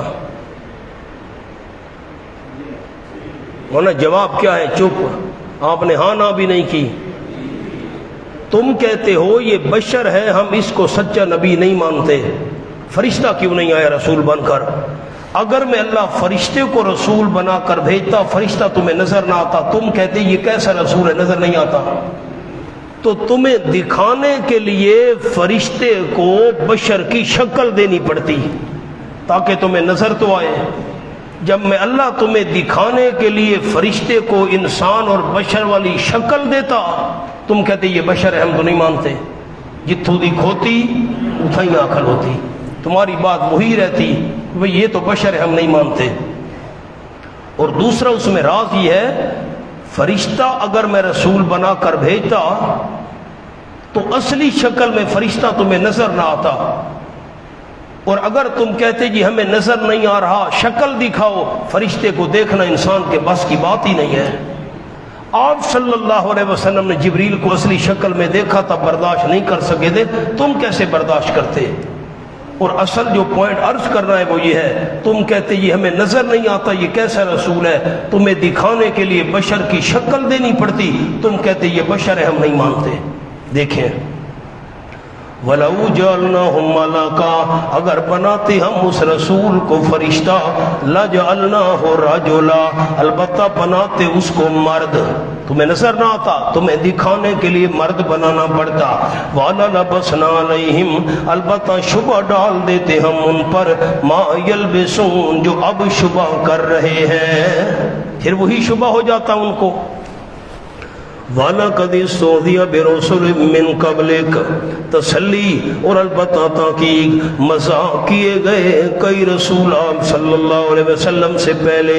ورنہ جواب کیا ہے؟ چپ. آپ نے ہاں نہ بھی نہیں کی. تم کہتے ہو یہ بشر ہے، ہم اس کو سچا نبی نہیں مانتے. فرشتہ کیوں نہیں آیا رسول بن کر؟ اگر میں اللہ فرشتے کو رسول بنا کر بھیجتا، فرشتہ تمہیں نظر نہ آتا. تم کہتے یہ کیسا رسول ہے، نظر نہیں آتا. تو تمہیں دکھانے کے لیے فرشتے کو بشر کی شکل دینی پڑتی تاکہ تمہیں نظر تو آئے. جب میں اللہ تمہیں دکھانے کے لیے فرشتے کو انسان اور بشر والی شکل دیتا تم کہتے یہ بشر ہے، ہم تو نہیں مانتے، جتھوں دی کھوتی اتھائی آکھل ہوتی، تمہاری بات وہی رہتی بھئی یہ تو بشر ہے، ہم نہیں مانتے۔ اور دوسرا اس میں راز یہ ہے فرشتہ اگر میں رسول بنا کر بھیجتا تو اصلی شکل میں فرشتہ تمہیں نظر نہ آتا، اور اگر تم کہتے جی ہمیں نظر نہیں آ رہا شکل دکھاؤ، فرشتے کو دیکھنا انسان کے بس کی بات ہی نہیں ہے۔ آپ صلی اللہ علیہ وسلم نے جبریل کو اصلی شکل میں دیکھا تھا، برداشت نہیں کر سکے تھے، تم کیسے برداشت کرتے؟ اور اصل جو پوائنٹ عرض کرنا ہے وہ یہ ہے، تم کہتے یہ ہمیں نظر نہیں آتا، یہ کیسا رسول ہے، تمہیں دکھانے کے لیے بشر کی شکل دینی پڑتی، تم کہتے یہ بشر ہے، ہم نہیں مانتے۔ دیکھیں وَلَوْ جَعَلْنَاهُ مَلَكًا، اگر بناتے ہم اس رسول کو فرشتہ، لَجَعَلْنَاهُ رَجُلًا، البتہ بناتے اس کو مرد۔ تمہیں نظر نہ آتا، تمہیں دکھانے کے لیے مرد بنانا پڑتا۔ وَلَلَبَسْنَا عَلَيْهِمْ، البتہ شبہ ڈال دیتے ہم ان پر، مَا يَلْبِسُونَ، جو اب شبہ کر رہے ہیں، پھر وہی شبہ ہو جاتا ان کو۔ وَلَقَدِ اسْتُهْزِئَ بِرُسُلٍ مِّن قَبْلِكَ، تسلی اور البتہ تحقیق مذاق کیے گئے کئی رسول آپ صلی اللہ علیہ وسلم سے پہلے،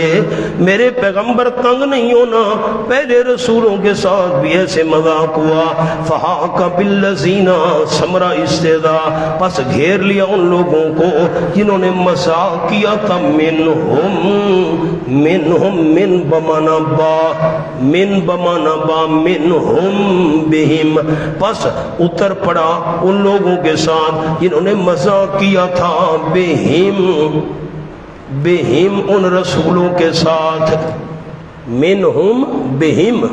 میرے پیغمبر تنگ نہیں ہونا، پہلے رسولوں کے ساتھ بھی ایسے مذاق ہوا۔ فَحَاقَ بِالَّذِينَ، ثمرہ استہزاء، پس گھیر لیا ان لوگوں کو جنہوں نے مذاق کیا تھا، منہم من بمانا با، من بمانا با، منہم بہم، پس اتر پڑا ان لوگوں کے ساتھ جنہوں نے مذاق کیا تھا، بہم ان رسولوں کے ساتھ، منہم بہم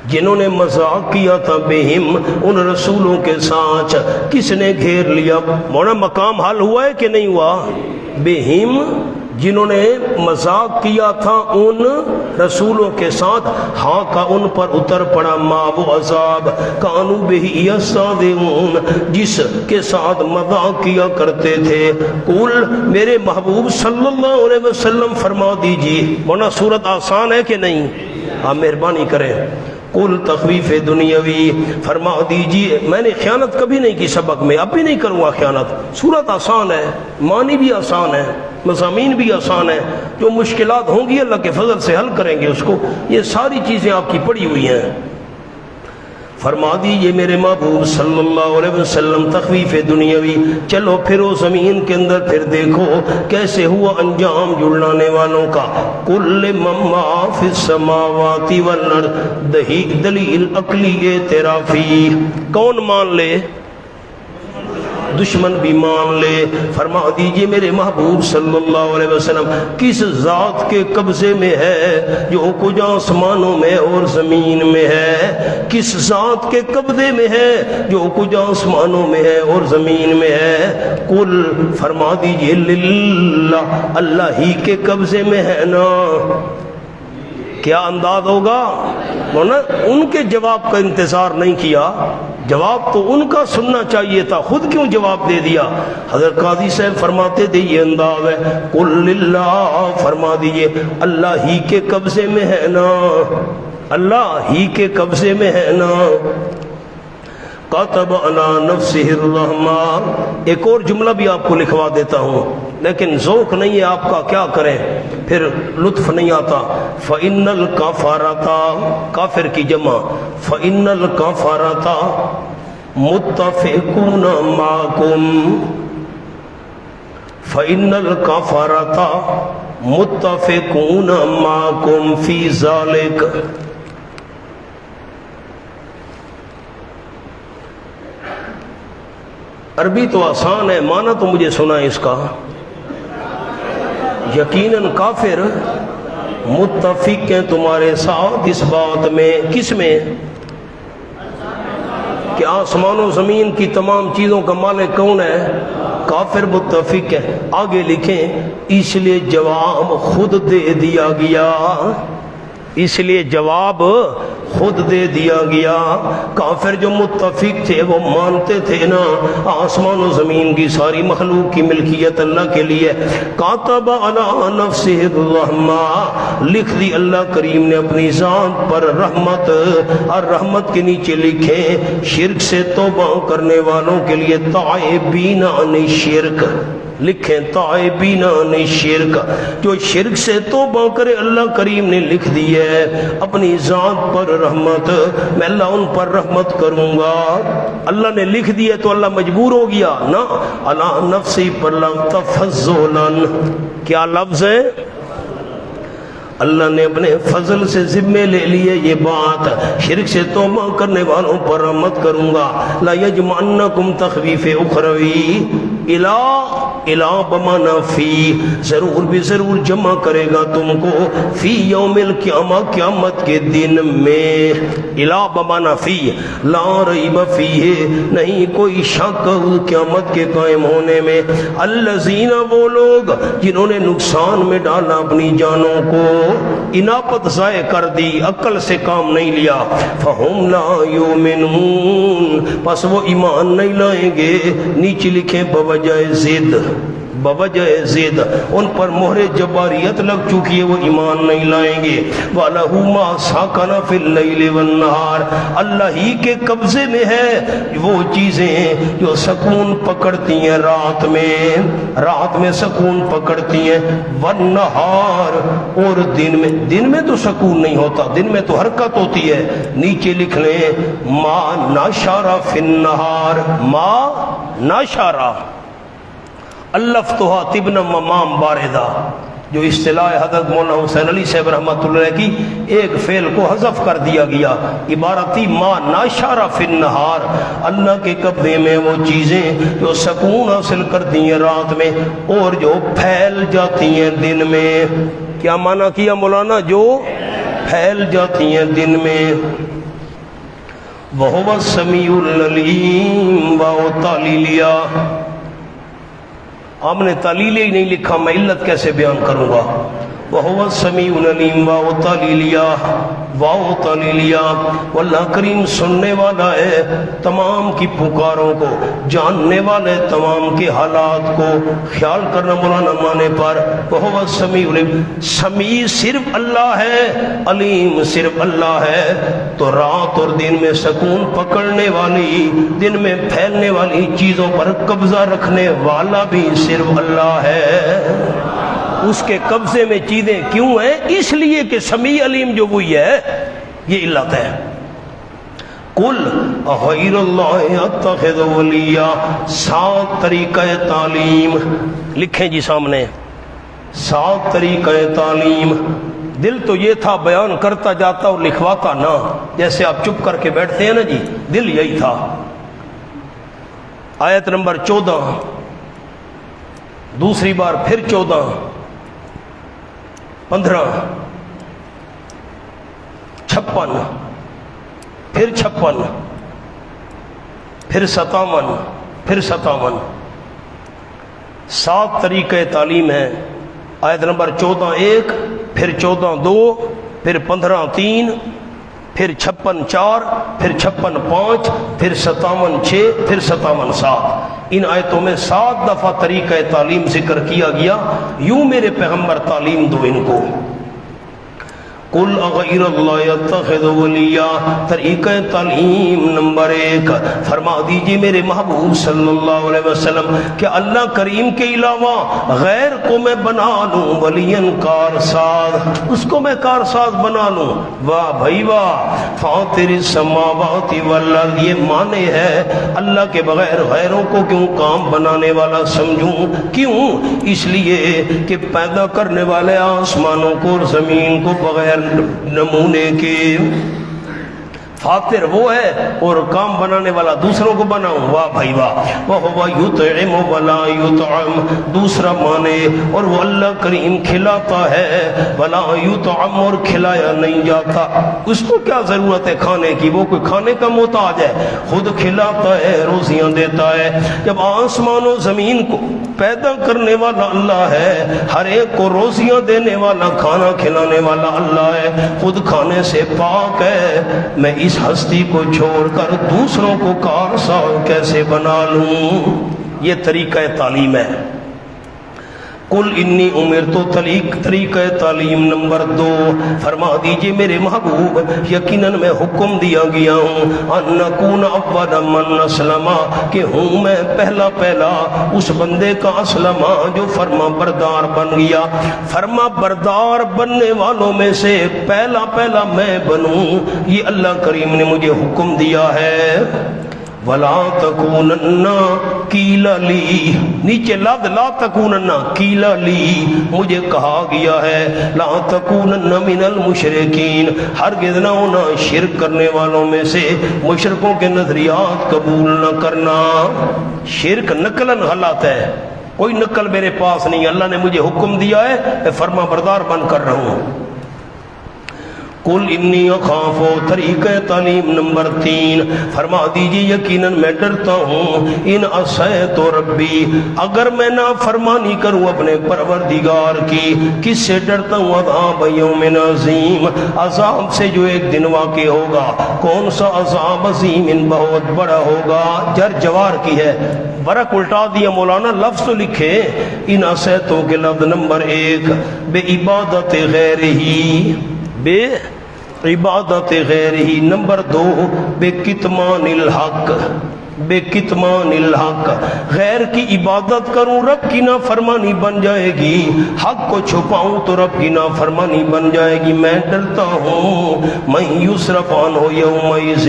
جنہوں نے مذاق کیا تھا، بہم ان رسولوں کے ساتھ۔ کس نے گھیر لیا؟ مولانا مقام حل ہوا ہے کہ نہیں ہوا؟ بہم جنہوں نے مذاق کیا تھا ان رسولوں کے ساتھ، ہاں کا ان پر اتر پڑا ما وہ عذاب، کانو بہ یستہزئون، جس کے ساتھ مذاق کیا کرتے تھے۔ قل، میرے محبوب صلی اللہ علیہ وسلم فرما دیجیے، مولانا صورت آسان ہے کہ نہیں؟ آپ مہربانی کریں۔ قل تخویف دنیاوی، فرما دیجیے میں نے خیانت کبھی نہیں کی سبق میں، اب بھی نہیں کروں گا خیانت۔ صورت آسان ہے، معنی بھی آسان ہے، مضامین بھی آسان ہے، جو مشکلات ہوں گی اللہ کے فضل سے حل کریں گے اس کو، یہ ساری چیزیں آپ کی پڑھی ہوئی ہیں۔ فرما دیجئے میرے محبوب صلی اللہ علیہ وسلم تخویف دنیاوی، چلو پھرو زمین کے اندر، پھر دیکھو کیسے ہوا انجام جڑانے والوں کا۔ کل مما فی السماوات والارض، دلیل عقلی اعترافی، کون مان لے؟ دشمن بھی مان لے۔ فرما دیجئے میرے محبوب صلی اللہ علیہ وسلم کس ذات کے قبضے میں ہے جو کچھ آسمانوں میں اور زمین میں ہے، کس ذات کے قبضے میں ہے جو کچھ آسمانوں میں ہے اور زمین میں ہے۔ قل، فرما دیجئے للہ، اللہ ہی کے قبضے میں ہے نا۔ کیا انداز ہوگا؟ ان کے جواب کا انتظار نہیں کیا، جواب تو ان کا سننا چاہیے تھا، خود کیوں جواب دے دیا؟ حضرت قاضی صاحب فرماتے تھے یہ انداز ہے، قل للہ، فرما دیجئے اللہ ہی کے قبضے میں ہے نا، اللہ ہی کے قبضے میں ہے نا۔ کتب علی نفسہ الرحمہ، ایک اور جملہ بھی آپ کو لکھوا دیتا ہوں، لیکن ذوق نہیں ہے آپ کا، کیا کریں پھر لطف نہیں آتا۔ فإن الکفرۃ، کافر کی جمع، فإن الکفرۃ متفقون معکم، فإن الکفرۃ متفقون معکم فی ذلک۔ عربی تو آسان ہے، معنی تو مجھے سنا ہے اس کا۔ یقیناً کافر متفق ہیں تمہارے ساتھ اس بات میں، کس میں؟ کہ آسمان و زمین کی تمام چیزوں کا مالک کون ہے؟ کافر متفق ہے۔ آگے لکھیں اس لیے جواب خود دے دیا گیا، اس لیے جواب خود دے دیا گیا۔ کافر جو متفق تھے وہ مانتے تھے نا آسمان و زمین کی ساری مخلوق کی ملکیت اللہ کے لیے۔ کاتب علی نفسہ الرحمہ، لکھ دی اللہ کریم نے اپنی ذات پر رحمت، اور رحمت کے نیچے لکھے شرک سے توبہ کرنے والوں کے لیے تائبین عن الشرک، لکھیں تائبین عن الشرک، جو شرک سے توبہ کرے اللہ کریم نے لکھ دی ہے اپنی ذات پر رحمت، میں اللہ ان پر رحمت کروں گا۔ اللہ نے لکھ دیا تو اللہ مجبور ہو گیا نا، علی نفسی پر تفضلا، کیا لفظ ہے؟ اللہ نے اپنے فضل سے ذمے لے لیے یہ بات، شرک سے توبہ کرنے والوں پر رحمت کروں گا۔ لا یجمعنکم تخویف اخروی، الہ بمانا فی، ضرور بھی ضرور جمع کرے گا تم کو، فی یوم القیامہ، قیامت کے دن میں، الہ بمانا فی، لا ریب فیہ، نہیں کوئی شک قیامت کے قائم ہونے میں، الذین، وہ لوگ جنہوں نے نقصان میں ڈالا اپنی جانوں کو، اناپت ضائع کر دی، عقل سے کام نہیں لیا، فہم لا یؤمنون، پس وہ ایمان نہیں لائیں گے، نیچے لکھیں بوجہ ضد، بوجہ ضد، ان پر مہر جباریت لگ چکی ہے، وہ ایمان نہیں لائیں گے۔ وَلَهُ مَا سَكَنَ فِي اللَّيْلِ وَالنَّهَارِ، اللہ ہی کے قبضے میں ہے وہ چیزیں جو سکون پکڑتی ہیں رات میں سکون پکڑتی ہیں، وَالنَّهَارِ، اور دن میں تو سکون نہیں ہوتا، دن میں تو حرکت ہوتی ہے، نیچے لکھ لیں ما نشر فی النہار، ما نشر، الفتھا تبن ممام باردہ، جو اصطلاح حضرت مولانا حسین علی صاحب رحمۃ اللہ علیہ کی ایک فعل کو حذف کر دیا گیا، عبارت تھی ما ناشر فی النہار، اللہ کے قبضے میں وہ چیزیں جو سکون حاصل کرتی ہیں رات میں اور جو پھیل جاتی ہیں دن میں۔ کیا معنی کیا مولانا؟ جو پھیل جاتی ہیں دن میں۔ وَهُوَ السَّمِيعُ الْعَلِيمُ، واو تعلیلیہ، آپ نے تعلیل ہی نہیں لکھا، میں علت کیسے بیان کروں گا؟ وَهُوَ السَّمِيعُ الْعَلِيمُ، واو تعلیلیہ، واللہ کریم سننے والا ہے تمام کی پکاروں کو، جاننے والے تمام کے حالات کو، خیال کرنا مولانا مانے پر۔ وَهُوَ السَّمِيعُ الْعَلِيمُ، سمیع صرف اللہ ہے، علیم صرف اللہ ہے، تو رات اور دن میں سکون پکڑنے والی، دن میں پھیلنے والی چیزوں پر قبضہ رکھنے والا بھی صرف اللہ ہے۔ اس کے قبضے میں چیزیں کیوں ہیں؟ اس لیے کہ سمیع علیم جو وہی ہے، یہ علت ہے۔ قل غیر اللہ اتخذ ولیا، 7 طریقہ تعلیم، لکھیں جی سامنے، 7 طریقہ تعلیم۔ دل تو یہ تھا بیان کرتا جاتا اور لکھواتا نہ، جیسے آپ چپ کر کے بیٹھتے ہیں نا جی، دل یہی تھا۔ آیت نمبر 14، دوسری بار پھر 14، 15، 56، پھر 56، پھر 57، پھر 57، 7 طریقہ تعلیم ہے۔ آیت نمبر 14 1، پھر 14 2، پھر 15 3، پھر 56 4، پھر 56 5، پھر 57 6، پھر 57 7۔ ان آیتوں میں 7 دفعہ طریقہ تعلیم ذکر کیا گیا، یوں میرے پیغمبر تعلیم دو ان کو۔ قل اغیر اللہ یتخذ ولیا، طریقہ تعلیم نمبر 1، فرما دیجئے میرے محبوب صلی اللہ علیہ وسلم کہ اللہ کریم کے علاوہ غیر کو میں بنا لوں ولین کارساز، اس کو میں کارساز بنا لوں۔ واہ بھائی واہ، فاطر السماوات والارض، یہ معنی ہے اللہ کے بغیر غیروں کو کیوں کام بنانے والا سمجھوں؟ کیوں؟ اس لیے کہ پیدا کرنے والے آسمانوں کو اور زمین کو بغیر نمونے کے، فاتر وہ ہے اور کام بنانے والا دوسروں کو بناؤں، واہ بھائی واہ۔ وَهُوَ يُطْعِمُ وَلَا يُطْعَمُ، دوسرا مانے اور وہ اللہ کریم کھلاتا ہے، ولا یطعم اور کھلایا نہیں جاتا، اس کو کیا ضرورت ہے کھانے کی، وہ کوئی کھانے کا محتاج ہے، خود کھلاتا ہے، روزیاں دیتا ہے۔ جب آسمان و زمین کو پیدا کرنے والا اللہ ہے، ہر ایک کو روزیاں دینے والا، کھانا کھلانے والا اللہ ہے، خود کھانے سے پاک ہے، میں اس ہستی کو چھوڑ کر دوسروں کو کارساز کیسے بنا لوں؟ یہ طریقہ تعلیم ہے۔ قل انی امرت، طریقہ تعلیم نمبر 2، فرما دیجئے میرے محبوب یقیناً میں حکم دیا گیا ہوں، ان نکون اول من اسلم، کہ ہوں میں پہلا اس بندے کا اسلم جو فرما بردار بن گیا، فرما بردار بننے والوں میں سے پہلا میں بنوں، یہ اللہ کریم نے مجھے حکم دیا ہے۔ وَلَا تَكُونَنَّ قِيلَ لِي، نیچے لفظ لا تکونن قیل لی، مجھے کہا گیا ہے لا تکونن من المشرکین، ہرگز نہ ہونا شرک کرنے والوں میں سے، مشرکوں کے نظریات قبول نہ کرنا۔ شرک نقلاً غلط ہے، کوئی نقل میرے پاس نہیں، اللہ نے مجھے حکم دیا ہے، میں فرما بردار بن کر رہا ہوں۔ قل انی اخاف، طریقہ تعلیم نمبر 3، فرما دیجیے یقیناً میں ڈرتا ہوں، ان عصیت ربی، اگر میں نافرمانی کروں اپنے پروردگار کی، کس سے ڈرتا ہوں؟ عذاب یوم عظیم، عذاب سے جو ایک دن واقع ہوگا۔ کون سا عذاب؟ عظیم، بہت بڑا ہوگا۔ جر جوار کی ہے، برق الٹا دیا مولانا، لفظ تو لکھے۔ ان عصیتوں کے لفظ نمبر 1، بے عبادت غیر ہی، بے عبادت غیر ہی، نمبر 2 بے کتمان الحق، بے کتمان الحق، غیر کی عبادت کروں رب کی نافرمانی بن جائے گی، حق کو چھپاؤں تو رب کی نافرمانی بن جائے گی۔ میں ڈرتا ہوں من یصرف عنہ یومئذ،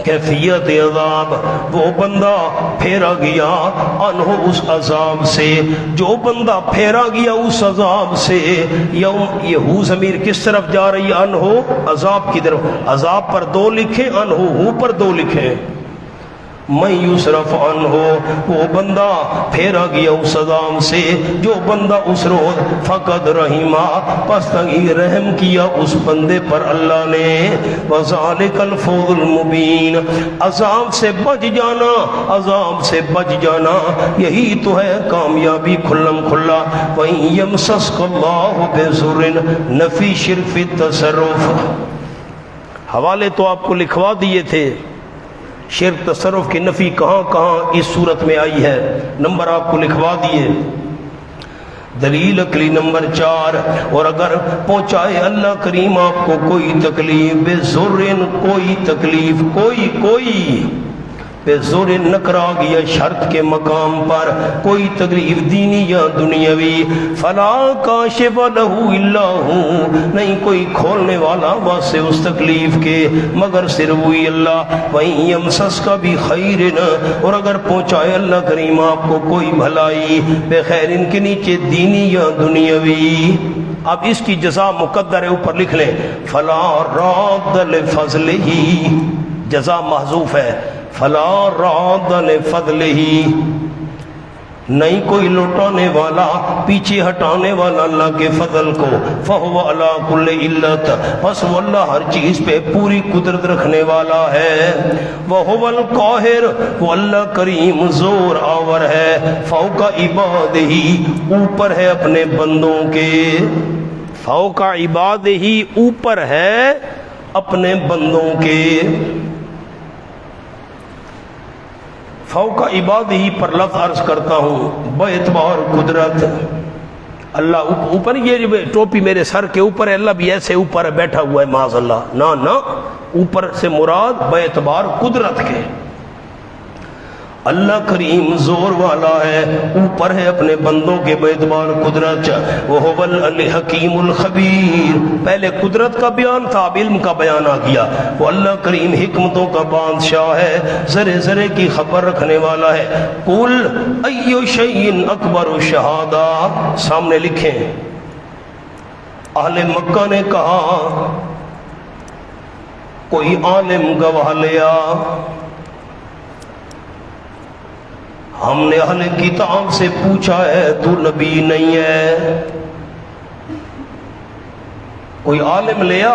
کیفیت عذاب، وہ بندہ پھیرا گیا انہ اس عذاب سے، جو بندہ پھیرا گیا اس عذاب سے۔ یوم، یہ ہو ضمیر کس طرف جا رہی ہے؟ انہ، عذاب کی طرف، عذاب پر 2 لکھیں، انہ ہو پر 2 لکھیں۔ من یصرف عنہ، وہ بندہ پھیرا گیا اس عذاب سے، جو بندہ اس روز فقد رحیمہ، پس تنگی رحم کیا اس بندے پر اللہ نے۔ وذالک الفوز المبین، عذاب سے بچ جانا، عذاب سے بچ جانا، یہی تو ہے کامیابی کھلم کھلا۔ وَإِن يَمْسَسْكَ اللَّهُ بِضُرٍّ، نفی شرف تصرف، حوالے تو آپ کو لکھوا دیے تھے، شرک تصرف کی نفی کہاں کہاں اس صورت میں آئی ہے، نمبر آپ کو لکھوا دیے۔ دلیل عقلی نمبر 4، اور اگر پہنچائے اللہ کریم آپ کو کوئی تکلیف، بے ضرن، کوئی تکلیف، کوئی بے زور نکرا گیا شرط کے مقام پر، کوئی تکلیف دینی یا دنیاوی، فلا کاشف لہ الا ہو، نہیں کوئی کھولنے والا واسے اس تکلیف کے مگر صرف وہی اللہ۔ وَإِن يَمْسَسْكَ بِخَيْرٍ، اور اگر پہنچائے اللہ کریم آپ کو کوئی بھلائی، بخیر ان کے نیچے دینی یا دنیاوی، اب اس کی جزا مقدر ہے، اوپر لکھ لیں، فلا راد لفضلہ، جزا محذوف ہے، فلا راد لفضلہ، نہیں کوئی لوٹانے والا، پیچھے ہٹانے والا اللہ کے فضل کو۔ فَهُوَ عَلَىٰ كُلِّ عِلَّةٍ، بس وہ اللہ ہر چیز پہ پوری قدرت رکھنے والا ہے۔ وَهُوَ الْقَاهِرُ، وہ اللہ کریم زور آور ہے، فوق عبادہ، اوپر ہے اپنے بندوں کے، فوق عبادہ، اوپر ہے اپنے بندوں کے۔ فوق عبادہ پر لفظ عرض کرتا ہوں باعتبار قدرت، اللہ اوپر، یہ ٹوپی میرے سر کے اوپر ہے، اللہ بھی ایسے اوپر بیٹھا ہوا ہے معاذ اللہ، نہ اوپر سے مراد باعتبار قدرت کے، اللہ کریم زور والا ہے، اوپر ہے اپنے بندوں کے باعتبار قدرت۔ وَهُوَ الْحَكِيمُ الْخَبِيرُ، پہلے قدرت کا بیان تھا، اب علم کا بیان آ گیا۔ وہ اللہ کریم حکمتوں کا بادشاہ ہے، ذرے ذرے کی خبر رکھنے والا ہے۔ قُلْ أَيُّ شَيْءٍ أَكْبَرُ شَهَادَةً، سامنے لکھیں، اہل مکہ نے کہا کوئی عالم گواہ لیا، ہم نے اہل کتاب سے پوچھا ہے تو نبی نہیں ہے۔ کوئی عالم لیا،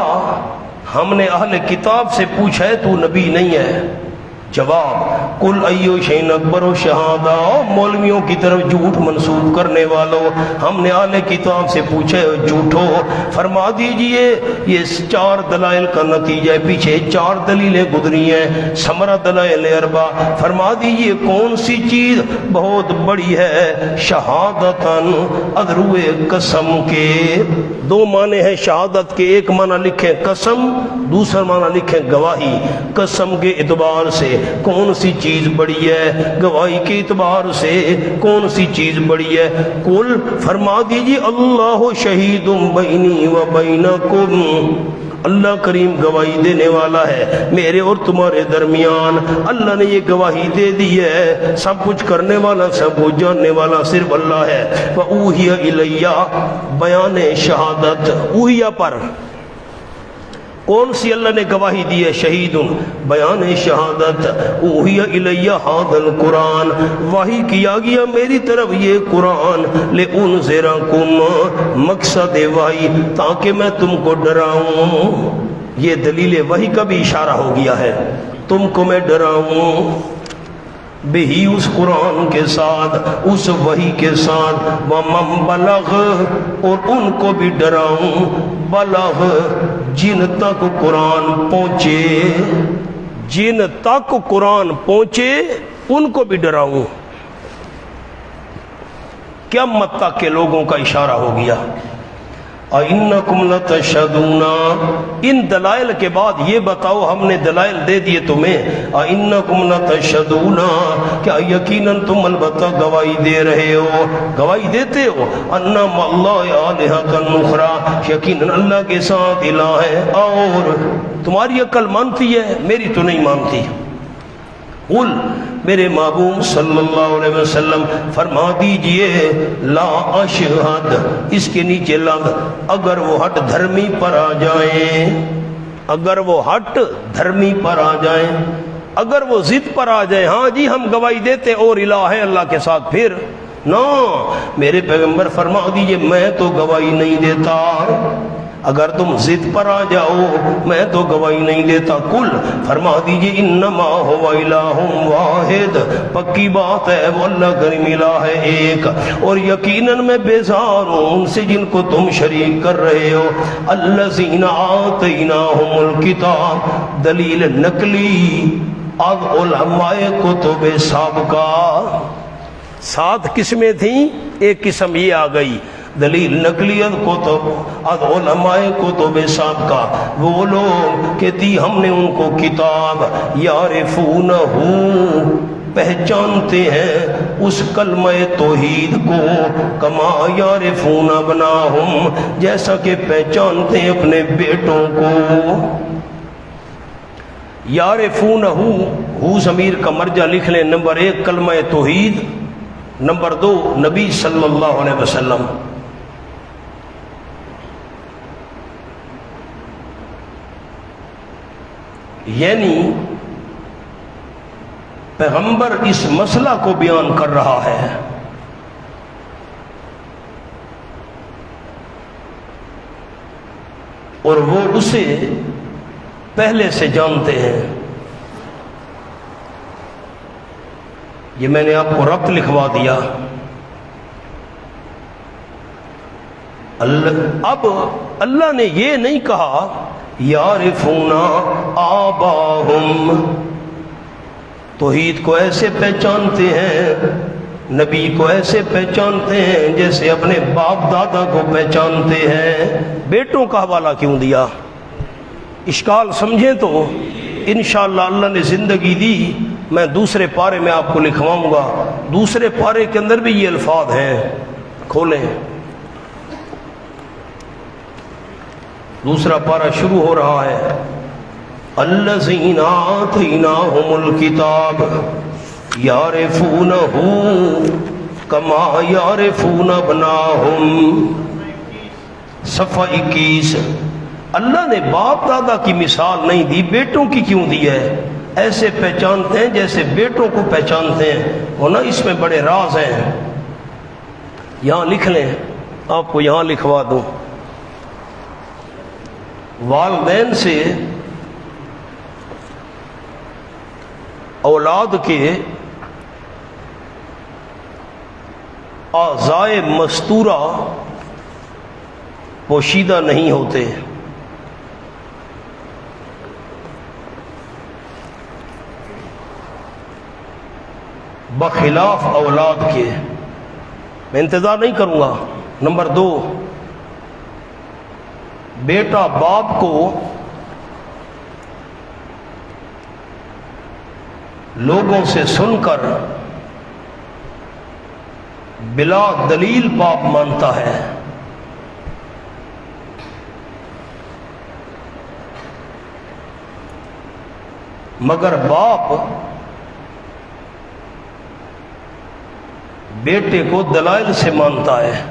ہم نے اہل کتاب سے پوچھا ہے تو نبی نہیں ہے۔ جواب، کل ایو شین اکبر و شہادہ، مولویوں کی طرف جھوٹ منسوب کرنے والوں، ہم نے اہل کتاب سے پوچھا ہے جھوٹو، فرما دیجئے یہ 4 دلائل کا نتیجہ ہے، پیچھے 4 دلیلیں گزری ہیں، ثمرہ دلائل اربع، فرما دیجئے کون سی چیز بہت بڑی ہے؟ شہادتاً، ادروئے قسم کے 2 معنی ہیں شہادت کے، ایک معنی لکھیں قسم، دوسرا معنی لکھیں گواہی۔ قسم کے اعتبار سے کون سی چیز بڑی ہے، گواہی کے اعتبار سے کون سی چیز بڑی ہے؟ قل، فرما دیجیے اللہ شہید بینی و بینکم، اللہ کریم گواہی دینے والا ہے میرے اور تمہارے درمیان، اللہ نے یہ گواہی دے دی ہے، سب کچھ کرنے والا، سب کچھ جاننے والا صرف اللہ ہے۔ وَأُوحِيَ إِلَيَّ، بیان شہادت، اوحیہ پر کون سی اللہ نے گواہی دی ہے؟ شہید، بیان شہادت، اوحی الیہ ھذا القرآن، وحی کیا گیا میری طرف یہ قرآن، لِأُنذِرَکُم، مقصد وحی تاکہ میں تم کو ڈراؤں، یہ دلیل وحی کا بھی اشارہ ہو گیا ہے، تم کو میں ڈراؤں بہی، اس قرآن کے ساتھ، اس وحی کے ساتھ، وَمَن بَلَغ، اور ان کو بھی ڈراؤں، بلغ، جن تک قرآن پہنچے، جن تک قرآن پہنچے ان کو بھی ڈراؤں۔ قیامت تک کے لوگوں کا اشارہ ہو گیا۔ اِنَّکُمْ لَتَشْهَدُونَ، ان دلائل کے بعد یہ بتاؤ، ہم نے دلائل دے دیے تمہیں، اِنَّکُمْ لَتَشْهَدُونَ، کیا یقیناً تم البتہ گواہی دے رہے ہو، گواہی دیتے ہو، اَنَّ مَعَ اللَّهِ آلِهَةً أُخْرَىٰ، یقیناً اللہ کے ساتھ الہ ہے اور، تمہاری عقل مانتی ہے میری تو نہیں مانتی۔ قل، میرے محبوب صلی اللہ علیہ وسلم فرما دیجئے، لا اشہد، اس کے نیچے لفظ، اگر وہ ہٹ دھرمی پر آ جائیں، اگر وہ ہٹ دھرمی پر آ جائیں، اگر وہ ضد پر آ جائیں، ہاں جی ہم گواہی دیتے اور الہ ہے اللہ کے ساتھ، پھر نہ، میرے پیغمبر فرما دیجئے میں تو گواہی نہیں دیتا، اگر تم ضد پر آ جاؤ میں تو گواہی نہیں دیتا۔ کل، فرما دیجئے انما هو الہ واحد، پکی بات ہے وہ اللہ کریم الہ ہے ایک، اور یقیناً میں بیزار ہوں ان سے جن کو تم شریک کر رہے ہو۔ الذین آتیناہم الکتاب، دلیل نقلی از علماء کتب سابقہ، 7 قسمیں تھیں، ایک قسم یہ آ گئی، دلیل نقلیت کتب از علماء کتب سابقہ، وہ لوگ کہ دی ہم نے ان کو کتاب، یعرفونہ، پہچانتے ہیں اس کلمہ توحید کو، کما یعرفون ابناہم، جیسا کہ پہچانتے ہیں اپنے بیٹوں کو۔ یعرفونہ، ہو ضمیر کا مرجع لکھ لیں، نمبر 1 کلمہ توحید، نمبر 2 نبی صلی اللہ علیہ وسلم۔ یعنی پیغمبر اس مسئلہ کو بیان کر رہا ہے، اور وہ اسے پہلے سے جانتے ہیں۔ یہ میں نے آپ کو ربط لکھوا دیا۔ اب اللہ نے یہ نہیں کہا یعرفون آباہم، توحید کو ایسے پہچانتے ہیں، نبی کو ایسے پہچانتے ہیں جیسے اپنے باپ دادا کو پہچانتے ہیں، بیٹوں کا حوالہ کیوں دیا؟ اشکال سمجھیں تو انشاءاللہ اللہ نے زندگی دی، میں دوسرے پارے میں آپ کو لکھواؤں گا، دوسرے پارے کے اندر بھی یہ الفاظ ہیں، کھولیں، دوسرا پارہ شروع ہو رہا ہے، الذین آتیناہم الکتاب یعرفونہ کما یعرفون ابناہم، صفحہ 21، اللہ نے باپ دادا کی مثال نہیں دی، بیٹوں کی کیوں دی ہے؟ ایسے پہچانتے ہیں جیسے بیٹوں کو پہچانتے ہیں، ورنہ اس میں بڑے راز ہیں۔ یہاں لکھ لیں، آپ کو یہاں لکھوا دوں۔ والدین سے اولاد کے اعضائے مستورہ پوشیدہ نہیں ہوتے، بخلاف اولاد کے۔ میں انتظار نہیں کروں گا۔ نمبر 2، بیٹا باپ کو لوگوں سے سن کر بلا دلیل باپ مانتا ہے، مگر باپ بیٹے کو دلائل سے مانتا ہے۔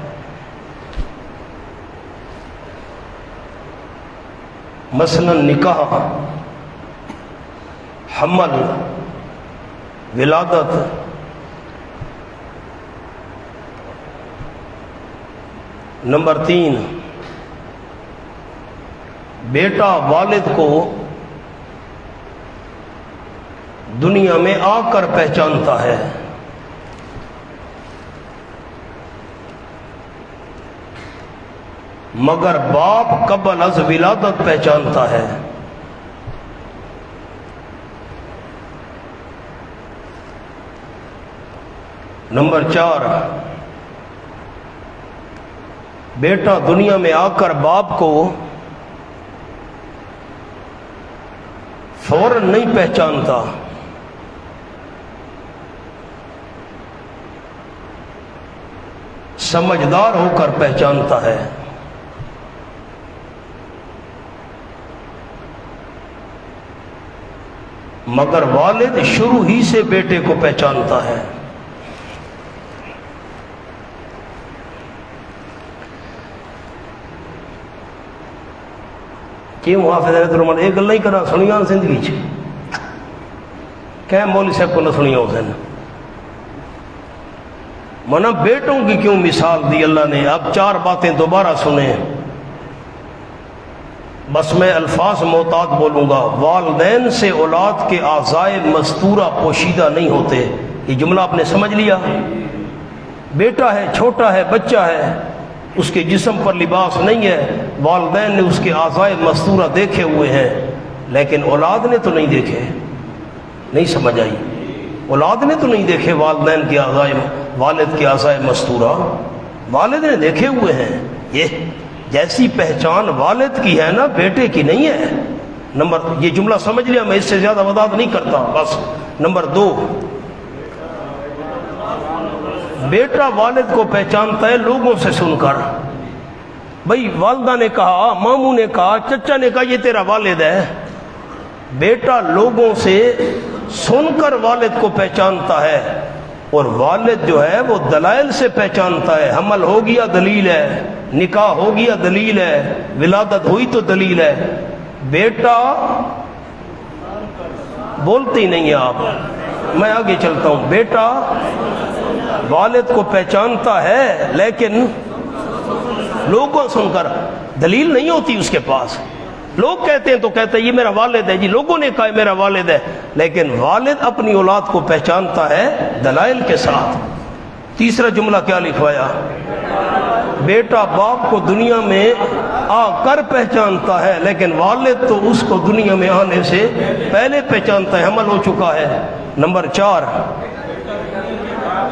مثلا نکاح، حمل، ولادت، نمبر 3، بیٹا والد کو دنیا میں آ کر پہچانتا ہے، مگر باپ قبل از ولادت پہچانتا ہے۔ نمبر 4، بیٹا دنیا میں آ کر باپ کو فوراً نہیں پہچانتا، سمجھدار ہو کر پہچانتا ہے۔ مگر والد شروع ہی سے بیٹے کو پہچانتا ہے۔ کیوں حافظ حضرت الرحمن ایک گل نہیں کرا سنیا زندگی کہ مولوی صاحب کو نہ سنیا حسین منا بیٹوں کی کیوں مثال دی اللہ نے؟ اب 4 باتیں دوبارہ سنیں، بس میں الفاظ محتاط بولوں گا۔ والدین سے اولاد کے اعضائے مستورہ پوشیدہ نہیں ہوتے، یہ جملہ آپ نے سمجھ لیا؟ بیٹا ہے، چھوٹا ہے، بچہ ہے، اس کے جسم پر لباس نہیں ہے، والدین نے اس کے اعضائے مستورہ دیکھے ہوئے ہیں، لیکن اولاد نے تو نہیں دیکھے۔ نہیں سمجھ آئی؟ اولاد نے تو نہیں دیکھے والدین کے اعضائے، والد کے اعضائے مستورہ والد نے دیکھے ہوئے ہیں۔ یہ جیسی پہچان والد کی ہے نا، بیٹے کی نہیں ہے۔ یہ جملہ سمجھ لیا، میں اس سے زیادہ وضاحت نہیں کرتا بس۔ نمبر 2، بیٹا والد کو پہچانتا ہے لوگوں سے سن کر۔ بھئی والدہ نے کہا، ماموں نے کہا، چچا نے کہا یہ تیرا والد ہے۔ بیٹا لوگوں سے سن کر والد کو پہچانتا ہے، اور والد جو ہے وہ دلائل سے پہچانتا ہے۔ حمل ہو گیا دلیل ہے، نکاح ہو گیا دلیل ہے، ولادت ہوئی تو دلیل ہے۔ بیٹا بولتے ہی نہیں آپ، میں آگے چلتا ہوں۔ بیٹا والد کو پہچانتا ہے لیکن لوگوں سن کر، دلیل نہیں ہوتی اس کے پاس۔ لوگ کہتے ہیں تو کہتے ہیں یہ میرا والد ہے جی، لوگوں نے کہا میرا والد ہے، لیکن والد اپنی اولاد کو پہچانتا ہے دلائل کے ساتھ۔ تیسرا جملہ کیا لکھوایا؟ بیٹا باپ کو دنیا میں آ کر پہچانتا ہے، لیکن والد تو اس کو دنیا میں آنے سے پہلے پہچانتا ہے، حمل ہو چکا ہے۔ نمبر 4،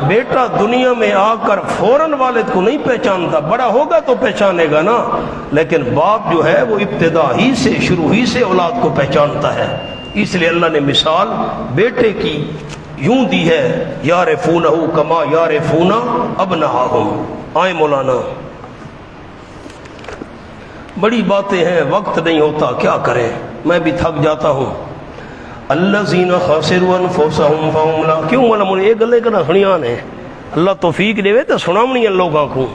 بیٹا دنیا میں آ کر فوراً والد کو نہیں پہچانتا، بڑا ہوگا تو پہچانے گا نا، لیکن باپ جو ہے وہ ابتدا ہی سے، شروع ہی سے اولاد کو پہچانتا ہے۔ اس لیے اللہ نے مثال بیٹے کی یوں دی ہے، یعرفونہ کما یعرفون ابناءہم۔ آئیں مولانا، بڑی باتیں ہیں، وقت نہیں ہوتا، کیا کریں، میں بھی تھک جاتا ہوں۔ الذین خسروا انفسهم فهم لا، کیوں مولا مجھے ایک گلے کرنا سنیا نے؟ اللہ توفیق دے تو سنامنی لوگوں کو۔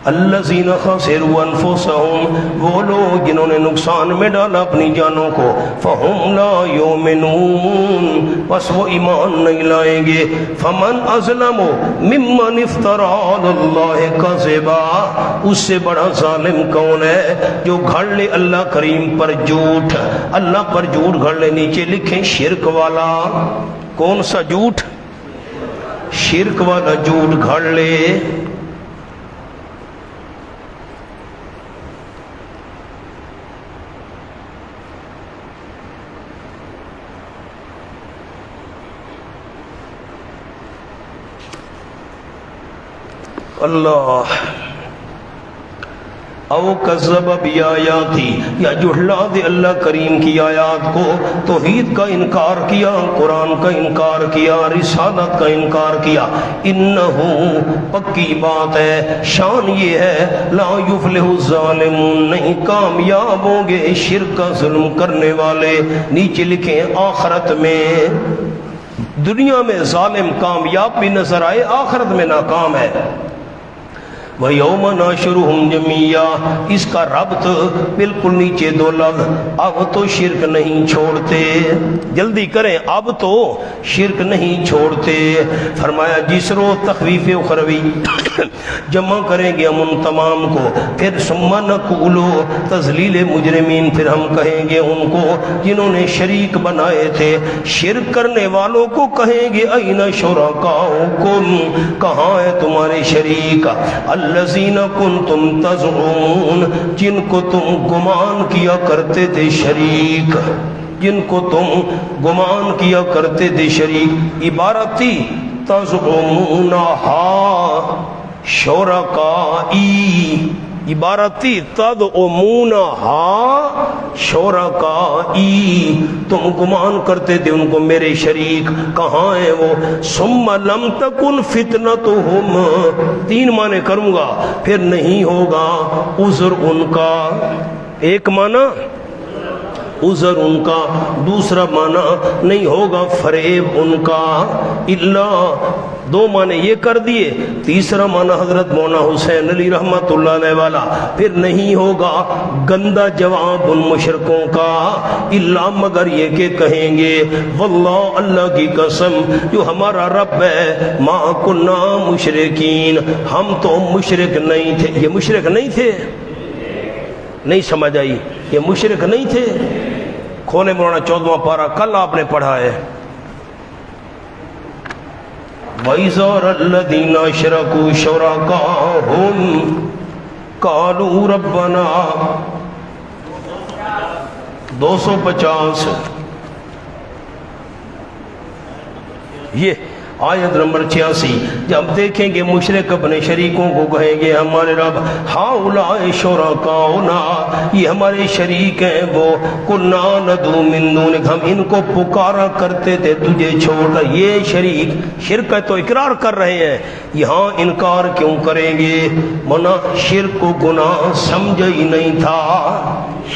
الذین خسروا انفسهم، وہ لوگ جنہوں نے نقصان میں ڈالا اپنی جانوں کو، فہم لا یؤمنون، بس وہ ایمان نہیں لائیں گے۔ فمن اظلم ممن افتری علی اللہ کذبا، اس سے بڑا ظالم کون ہے جو گھڑ لے اللہ کریم پر جھوٹ، اللہ پر جھوٹ گھڑ لے، نیچے لکھیں شرک والا۔ کون سا جھوٹ؟ شرک والا جھوٹ گھڑ لے۔ اللہ او کذب بیااتی، یا جھٹلا دے اللہ کریم کی آیات کو، توحید کا انکار کیا، قرآن کا انکار کیا، رسالت کا انکار کیا۔ انہو پکی بات ہے، شان یہ ہے، لا یفلح الظالمون، نہیں کامیاب ہوں گے شرک کا ظلم کرنے والے۔ نیچے لکھیں آخرت میں، دنیا میں ظالم کامیاب بھی نظر آئے، آخرت میں ناکام ہے۔ وَيَوْمَ نَحْشُرُهُمْ جَمِيعًا، اس کا ربط بالکل نیچے دو لفظ، اب تو شرک نہیں چھوڑتے، جلدی کریں، اب تو شرک نہیں چھوڑتے۔ فرمایا جس روز تخویف اخروی جمع کریں گے ہم ان تمام کو، پھر ثم نقول تذلیل مجرمین، پھر ہم کہیں گے ان کو جنہوں نے شریک بنائے تھے، شرک کرنے والوں کو کہیں گے این شرکاؤکم، کہاں ہے تمہارے شریک، الذین کنتم تزعمون، جن کو تم گمان کیا کرتے تھے شریک، جن کو تم گمان کیا کرتے تھے شریک۔ عبارت تھی تزعمونہا شرکائی، عبارت تھی تدعمونہا شرکائی، تم گمان کرتے تھے ان کو میرے شریک، کہاں ہیں وہ؟ ثم لم تکن فتنتہم، تین معنی کروں گا، پھر نہیں ہوگا عذر ان کا، ایک معنی عذر ان کا، دوسرا معنی نہیں ہوگا فریب ان کا، اللہ، دو معنی یہ کر دیے، تیسرا معنی حضرت مولانا حسین علی رحمت اللہ علیہ والا، پھر نہیں ہوگا گندا جواب ان مشرکوں کا، اللہ مگر یہ کہ کہیں گے واللہ، اللہ کی قسم جو ہمارا رب ہے، ما کنا مشرکین، ہم تو مشرک نہیں تھے۔ یہ مشرک نہیں تھے، نہیں سمجھ آئی، یہ مشرک نہیں تھے۔ کھولے مولانا 14واں پارہ، کل آپ نے پڑھا ہے، وَإِذَا الَّذِينَ أَشْرَكُوا شُرَكَاءَهُمْ قَالُوا رَبَّنَا 250، یہ آیت نمبر 86، جب دیکھیں گے مشرک اپنے شریکوں کو کہیں گے ہمارے رب ہؤلاء شرکاؤنا، یہ ہمارے شریک ہیں، وہ کنا ندعو من دونک، ہم ان کو پکارا کرتے تھے تجھے چھوڑ کر۔ یہ شریک شرک تو اقرار کر رہے ہیں، یہاں انکار کیوں کریں گے؟ منا شرک کو گناہ سمجھ ہی نہیں تھا،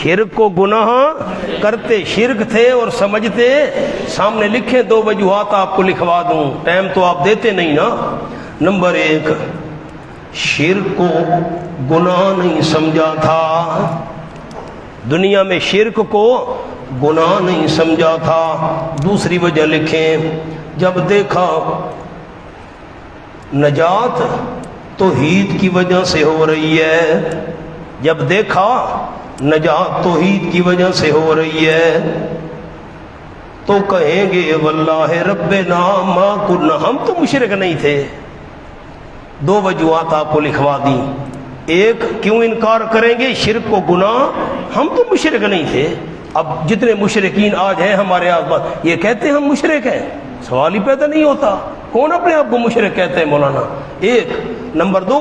شرک کو گناہ کرتے شرک تھے اور سمجھتے، سامنے لکھیں دو وجوہات آپ کو لکھوا دوں، ٹائم تو آپ دیتے نہیں نا۔ نمبر ایک، شرک کو گناہ نہیں سمجھا تھا، دنیا میں شرک کو گناہ نہیں سمجھا تھا۔ دوسری وجہ لکھیں، جب دیکھا نجات توحید کی وجہ سے ہو رہی ہے، جب دیکھا نجات توحید کی وجہ سے ہو رہی ہے، تو کہیں گے واللہ ربنا ما کنا، ہم تو مشرک نہیں تھے۔ دو وجوہات آپ کو لکھوا دی، ایک کیوں انکار کریں گے شرک کو گناہ، ہم تو مشرک نہیں تھے۔ اب جتنے مشرکین آج ہیں ہمارے آس پاس، یہ کہتے ہیں ہم مشرک ہیں، سوال ہی پیدا نہیں ہوتا، کون اپنے آپ کو مشرک کہتے ہیں مولانا؟ ایک۔ نمبر دو،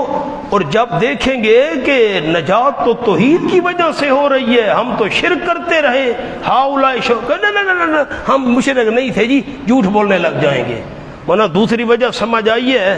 اور جب دیکھیں گے کہ نجات تو توحید کی وجہ سے ہو رہی ہے، ہم تو شرک کرتے رہے، ہؤلاء نہ ہم مشرک نہیں تھے جی، جھوٹ بولنے لگ جائیں گے۔ مولانا دوسری وجہ سمجھ آئی ہے؟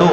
2,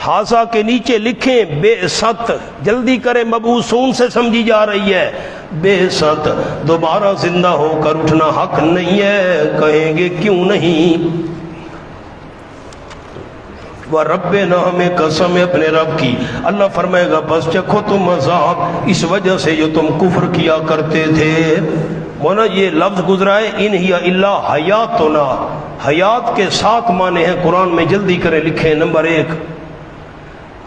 حاصا کے نیچے لکھیں بے ست، جلدی کریں، مبعوثون سے سمجھی جا رہی ہے، بے ست، دوبارہ زندہ ہو کر اٹھنا حق نہیں ہے، کہیں گے کیوں نہیں؟ وَرَبِّنَا، ہمیں قسم ہے اپنے رب کی، اللہ فرمائے گا بس چکھو تم عذاب اس وجہ سے جو تم کفر کیا کرتے تھے۔ مونا یہ لفظ گزرا ہے ان ہی الا حیاتنا، حیات کے 7 معنی ہیں قرآن میں، جلدی کریں لکھیں۔ نمبر 1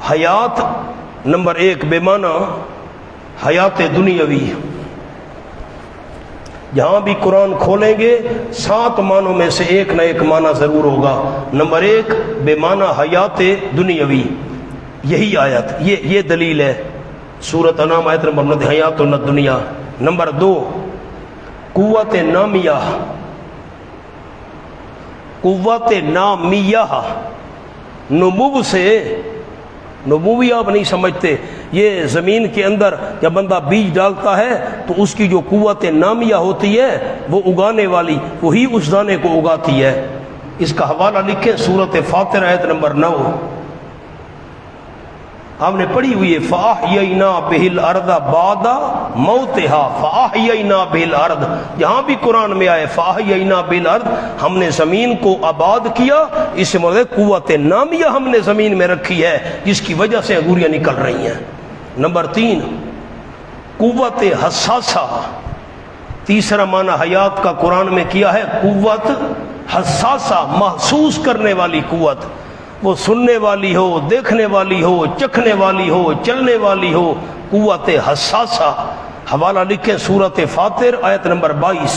حیات، نمبر 1 بے معنی حیات دنیاوی، جہاں بھی قرآن کھولیں گے 7 معنوں میں سے ایک نہ ایک معنی ضرور ہوگا۔ نمبر 1 بے معنی حیات دنیاوی، یہی آیت، یہ دلیل ہے، سورۃ انعام آیت نمبر 9، حیات الدنیا۔ نمبر 2 قوت نامیہ، قوت نامیہ، نمو سے، نموی آپ نہیں سمجھتے، یہ زمین کے اندر جب بندہ بیج ڈالتا ہے تو اس کی جو قوت نامیہ ہوتی ہے وہ اگانے والی، وہی اس دانے کو اگاتی ہے۔ اس کا حوالہ لکھیں سورۃ فاطر آیت نمبر 9، آپ نے پڑھی ہوئی ہے، فَأَحْيَيْنَا بِهِ الْأَرْضَ بَعْدَ مَوْتِهَا، فَأَحْيَيْنَا بِهِ الْأَرْض، جہاں بھی قرآن میں آئے فَأَحْيَيْنَا بِهِ الْأَرْض، ہم نے زمین کو آباد کیا، اس سے مراد قوت نامیہ ہم نے زمین میں رکھی ہے جس کی وجہ سے انگوریاں نکل رہی ہیں۔ نمبر 3 قوت حساسہ، تیسرا معنی حیات کا قرآن میں کیا ہے قوت حساسہ، محسوس کرنے والی قوت، وہ سننے والی ہو، دیکھنے والی ہو، چکھنے والی ہو، چلنے والی ہو، قوت حساسہ۔ حوالہ لکھیں سورۃ فاطر آیت نمبر 22،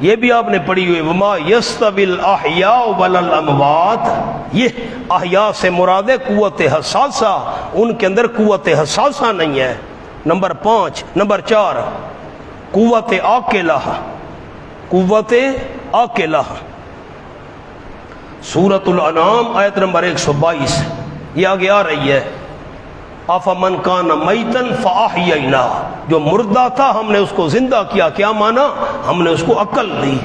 یہ بھی آپ نے پڑھی ہوئی، وما یستوی الاحیاء ولا الاموات، یہ احیاء سے مراد ہے قوت حساسہ، ان کے اندر قوت حساسہ نہیں ہے۔ نمبر 4 قوت عاقلہ، قوت عاقلہ، سورۃ الانعام آیت نمبر 122، یہ آگے آ رہی ہے، افمن کان میتن فاحیینا، جو مردہ تھا ہم نے اس کو زندہ کیا، کیا مانا؟ ہم نے اس کو عقل دی۔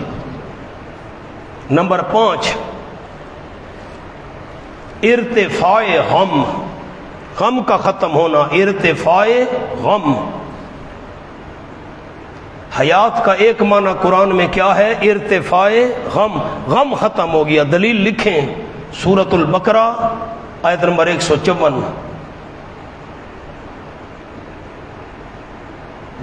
نمبر 5 ارتفاع غم، غم کا ختم ہونا، ارتفاع غم۔ حیات کا ایک معنی قرآن میں کیا ہے؟ ارتفاع غم، غم ختم ہو گیا۔ دلیل لکھیں سورۃ البقرہ آیت نمبر 154،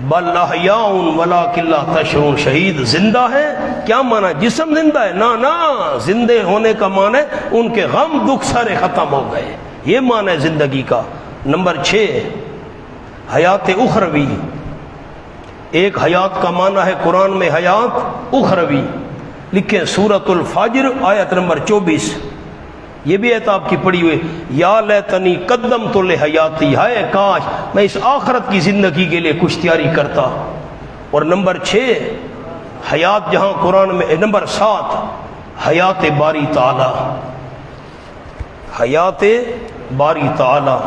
بل احیاء ولکن لا تشعرون، شہید زندہ ہے، کیا معنی؟ جسم زندہ ہے؟ نا، زندے ہونے کا معنی ان کے غم دکھ سارے ختم ہو گئے، یہ معنی ہے زندگی کا۔ نمبر 6 حیات اخروی، ایک حیات کا معنی ہے قرآن میں حیات اخروی، لکھیں سورۃ الفجر آیت نمبر 24، یہ بھی آیت آپ کی پڑھی ہوئی، یا لیتنی قدمت لحیاتی، ہائے کاش میں اس آخرت کی زندگی کے لیے کچھ تیاری کرتا۔ اور نمبر 6 حیات جہاں قرآن میں، نمبر 7 حیات باری تعالی، حیات باری تعالی،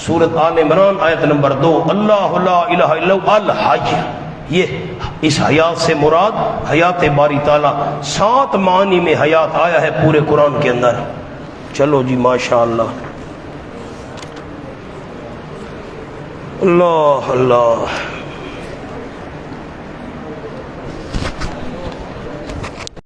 سورۃ آل عمران آیت نمبر 2، اللہ لا الہ الا هو الحی، یہ اس حیات سے مراد حیات باری تعالی۔ 7 معنی میں حیات آیا ہے پورے قرآن کے اندر۔ چلو جی ماشاءاللہ، اللہ اللہ۔